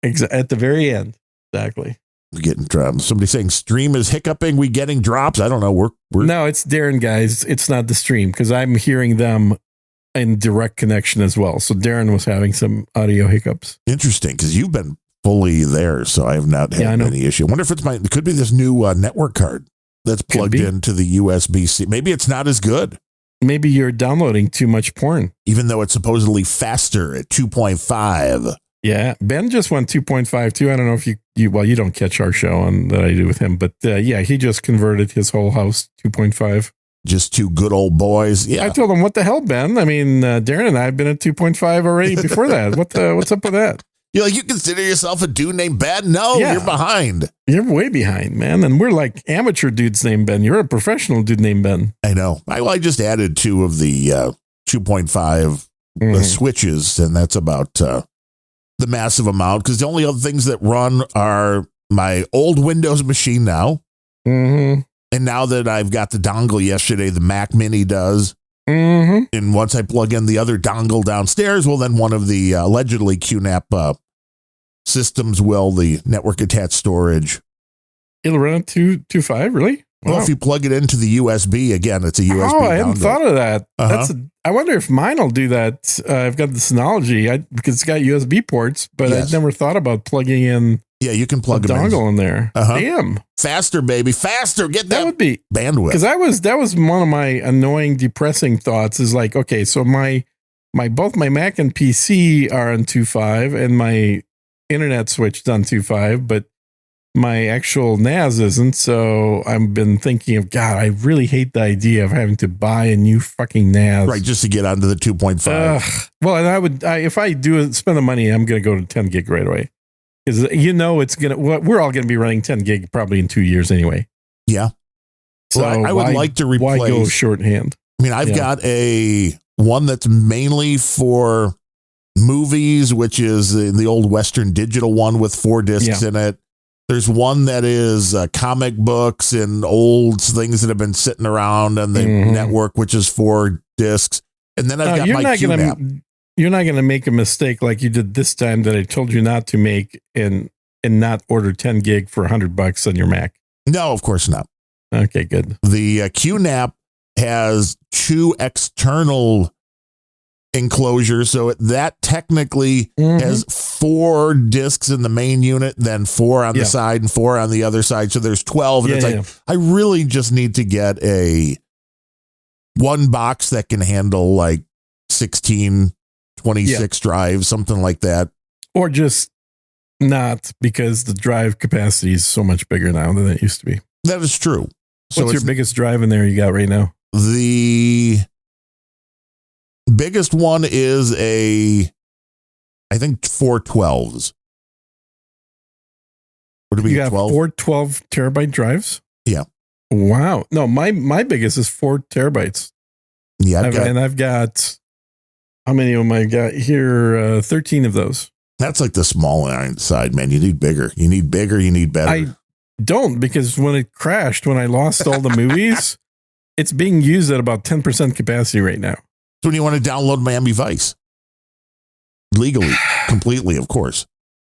At the very end. Exactly. We're getting drops. Somebody saying stream is hiccuping. We getting drops. I don't know. We're No, it's Darren, guys. It's not the stream because I'm hearing them in direct connection as well. So Darren was having some audio hiccups. Interesting, because you've been fully there, so I have not had any issue. I wonder if it could be this new network card that's plugged into the USB-C. Maybe it's not as good. Maybe you're downloading too much porn. Even though it's supposedly faster at 2.5. Yeah, Ben just went 2.5 too. I don't know if you don't catch our show that I do with him, but he just converted his whole house 2.5. Just two good old boys. Yeah. I told him, what the hell, Ben? I mean, Darren and I have been at 2.5 already before that. What's up with that? You're like, you consider yourself a dude named Ben? No, you're behind. You're way behind, man. And we're like amateur dudes named Ben. You're a professional dude named Ben. I know. I just added 2 of the 2.5 switches, and that's about the massive amount, because the only other things that run are my old Windows machine now. Mm-hmm. And now that I've got the dongle yesterday, the Mac Mini does. Mm-hmm. And once I plug in the other dongle downstairs, well, then one of the allegedly QNAP systems will, the network attached storage. It'll run at 2.5, really? Well, if you plug it into the USB, again, it's a USB. Oh, I hadn't thought of that. Uh-huh. I wonder if mine will do that. I've got the Synology because it's got USB ports, but Yes. I've never thought about plugging in Yeah, you can plug a them dongle in there. Uh-huh. Damn. Faster, baby. Faster. Get That that would be bandwidth. because that was one of my annoying, depressing thoughts is like, okay, so my both my Mac and PC are on 2.5 and my internet switch is on 2.5, but my actual NAS isn't. So I've been thinking of, God, I really hate the idea of having to buy a new fucking NAS. Right, just to get onto the 2.5. Well, and if I do spend the money, I'm going to go to 10 gig right away. Because we're all going to be running 10 gig probably in 2 years anyway. Yeah. So well, I would like to replace. Why go shorthand? I mean, I've got a one that's mainly for movies, which is the old Western Digital one with 4 discs in it. There's one that is comic books and old things that have been sitting around on the network, which is 4 discs. And then I've got my QNAP. You're not going to make a mistake like you did this time that I told you not to make and not order 10 gig for $100 on your Mac. No, of course not. Okay, good. The QNAP has 2 external enclosures, so that technically has 4 discs in the main unit, then 4 on the side and 4 on the other side. So there's 12. And it's like, I really just need to get one box that can handle like 16, 26 drives, something like that. Or just not, because the drive capacity is so much bigger now than it used to be. That is true. So what's your biggest drive in there you got right now? The biggest one is I think 4 12s. Would it be you got 12? 4 12 terabyte drives? Yeah. Wow. No, my biggest is 4 terabytes. Yeah. I've got, how many of them I got here? 13 of those. That's like the small side, man. You need bigger. You need bigger. You need better. I don't, because when it crashed, when I lost all the movies, it's being used at about 10% capacity right now. So when you want to download Miami Vice legally, completely, of course.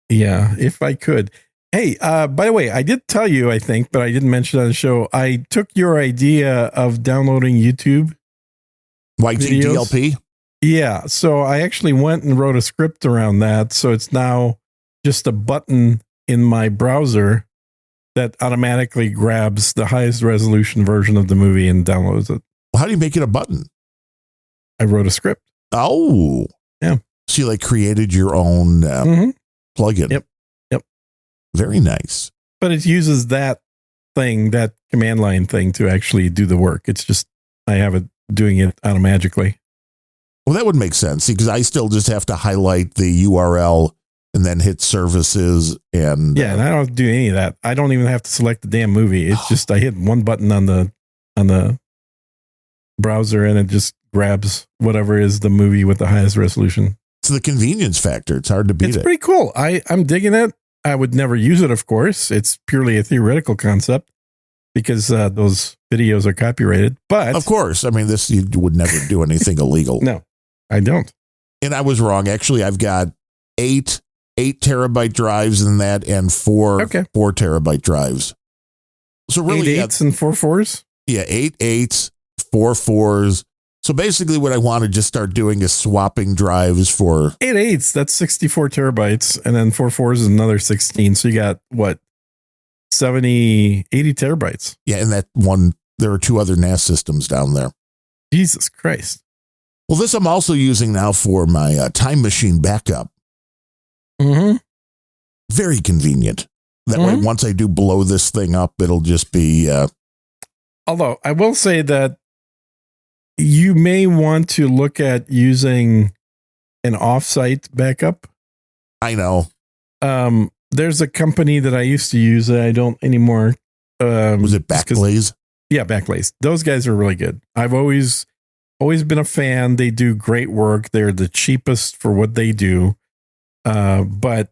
Yeah, if I could. Hey, by the way, I did tell you, I think, but I didn't mention it on the show. I took your idea of downloading YouTube YGDLP. Yeah, so I actually went and wrote a script around that. So it's now just a button in my browser that automatically grabs the highest resolution version of the movie and downloads it. Well, how do you make it a button? I wrote a script. Oh, yeah. So you created your own plugin. Yep. Very nice. But it uses that command line thing to actually do the work. It's just, I have it doing it automatically. Well, that would make sense, because I still just have to highlight the URL and then hit services and and I don't do any of that. I don't even have to select the damn movie. It's just I hit one button on the browser and it just grabs whatever is the movie with the highest resolution. It's the convenience factor. It's hard to beat. It's pretty cool. I'm digging it. I would never use it, of course. It's purely a theoretical concept because those videos are copyrighted. But of course, I mean, you would never do anything illegal. No, I don't. And I was wrong. Actually, I've got 8 terabyte drives in that and 4 terabyte drives. So really, 8 8s and 4 4s? Yeah, 8 8s, 4 4s. So basically what I want to just start doing is swapping drives for 8 8s. That's 64 terabytes. And then 4 4s is another 16. So you got 70, 80 terabytes. Yeah. And that one, there are 2 other NAS systems down there. Jesus Christ. Well, this I'm also using now for my time machine backup. Mm-hmm. Very convenient. That way, once I do blow this thing up, it'll just be. Although I will say that you may want to look at using an offsite backup. I know. There's a company that I used to use that I don't anymore. Was it Backblaze? Yeah, Backblaze. Those guys are really good. I've always been a fan. They do great work. They're the cheapest for what they do. But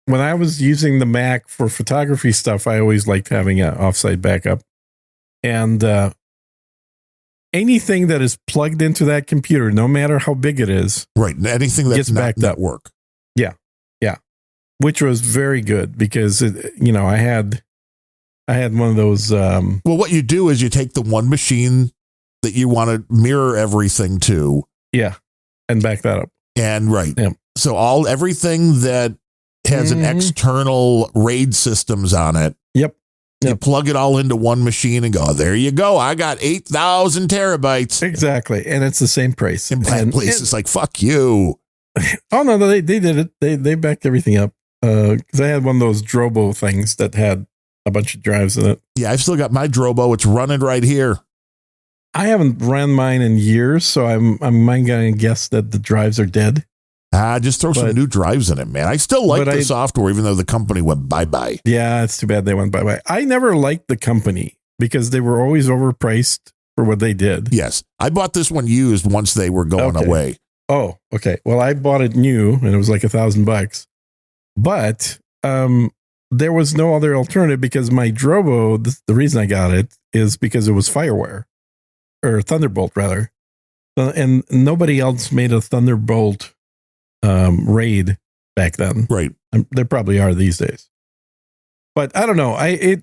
when I was using the Mac for photography stuff, I always liked having an offsite backup. And anything that is plugged into that computer, no matter how big it is, right? Anything that's gets not backed up. network. Yeah. Which was very good because I had one of those. Well, what you do is you take the one machine that you want to mirror everything to. Yeah. And back that up. And right. Yeah. So everything that has an external RAID systems on it. Yep. You plug it all into one machine and go, there you go. I got 8,000 terabytes. Exactly. And it's the same price. And that place is like, fuck you. Oh, no, they did it. They backed everything up. Because I had one of those Drobo things that had a bunch of drives in it. Yeah, I've still got my Drobo. It's running right here. I haven't ran mine in years, so I'm going to guess that the drives are dead. Just throw some new drives in it, man. I still like the software, even though the company went bye-bye. Yeah, it's too bad they went bye-bye. I never liked the company because they were always overpriced for what they did. Yes. I bought this one used once they were going away. Oh, okay. Well, I bought it new, and it was like $1,000. But there was no other alternative because my Drobo, the reason I got it is because it was Firewire or Thunderbolt rather. And nobody else made a Thunderbolt RAID back then. Right. There probably are these days. But I don't know. I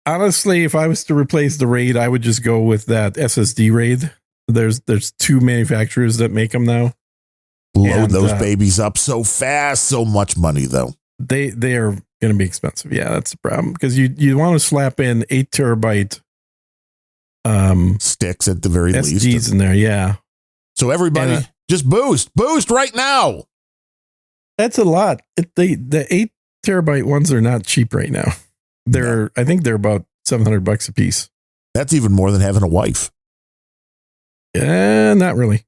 honestly, if I was to replace the RAID, I would just go with that SSD RAID. There's two manufacturers that make them now. Load those babies up so fast. So much money, though. They are going to be expensive. Yeah, that's the problem. Because you want to slap in 8 terabyte sticks at the very least. SSDs in there, yeah. So everybody, just boost right now. That's a lot. The 8 terabyte ones are not cheap right now. I think they're about $700 a piece. That's even more than having a wife. Yeah, not really.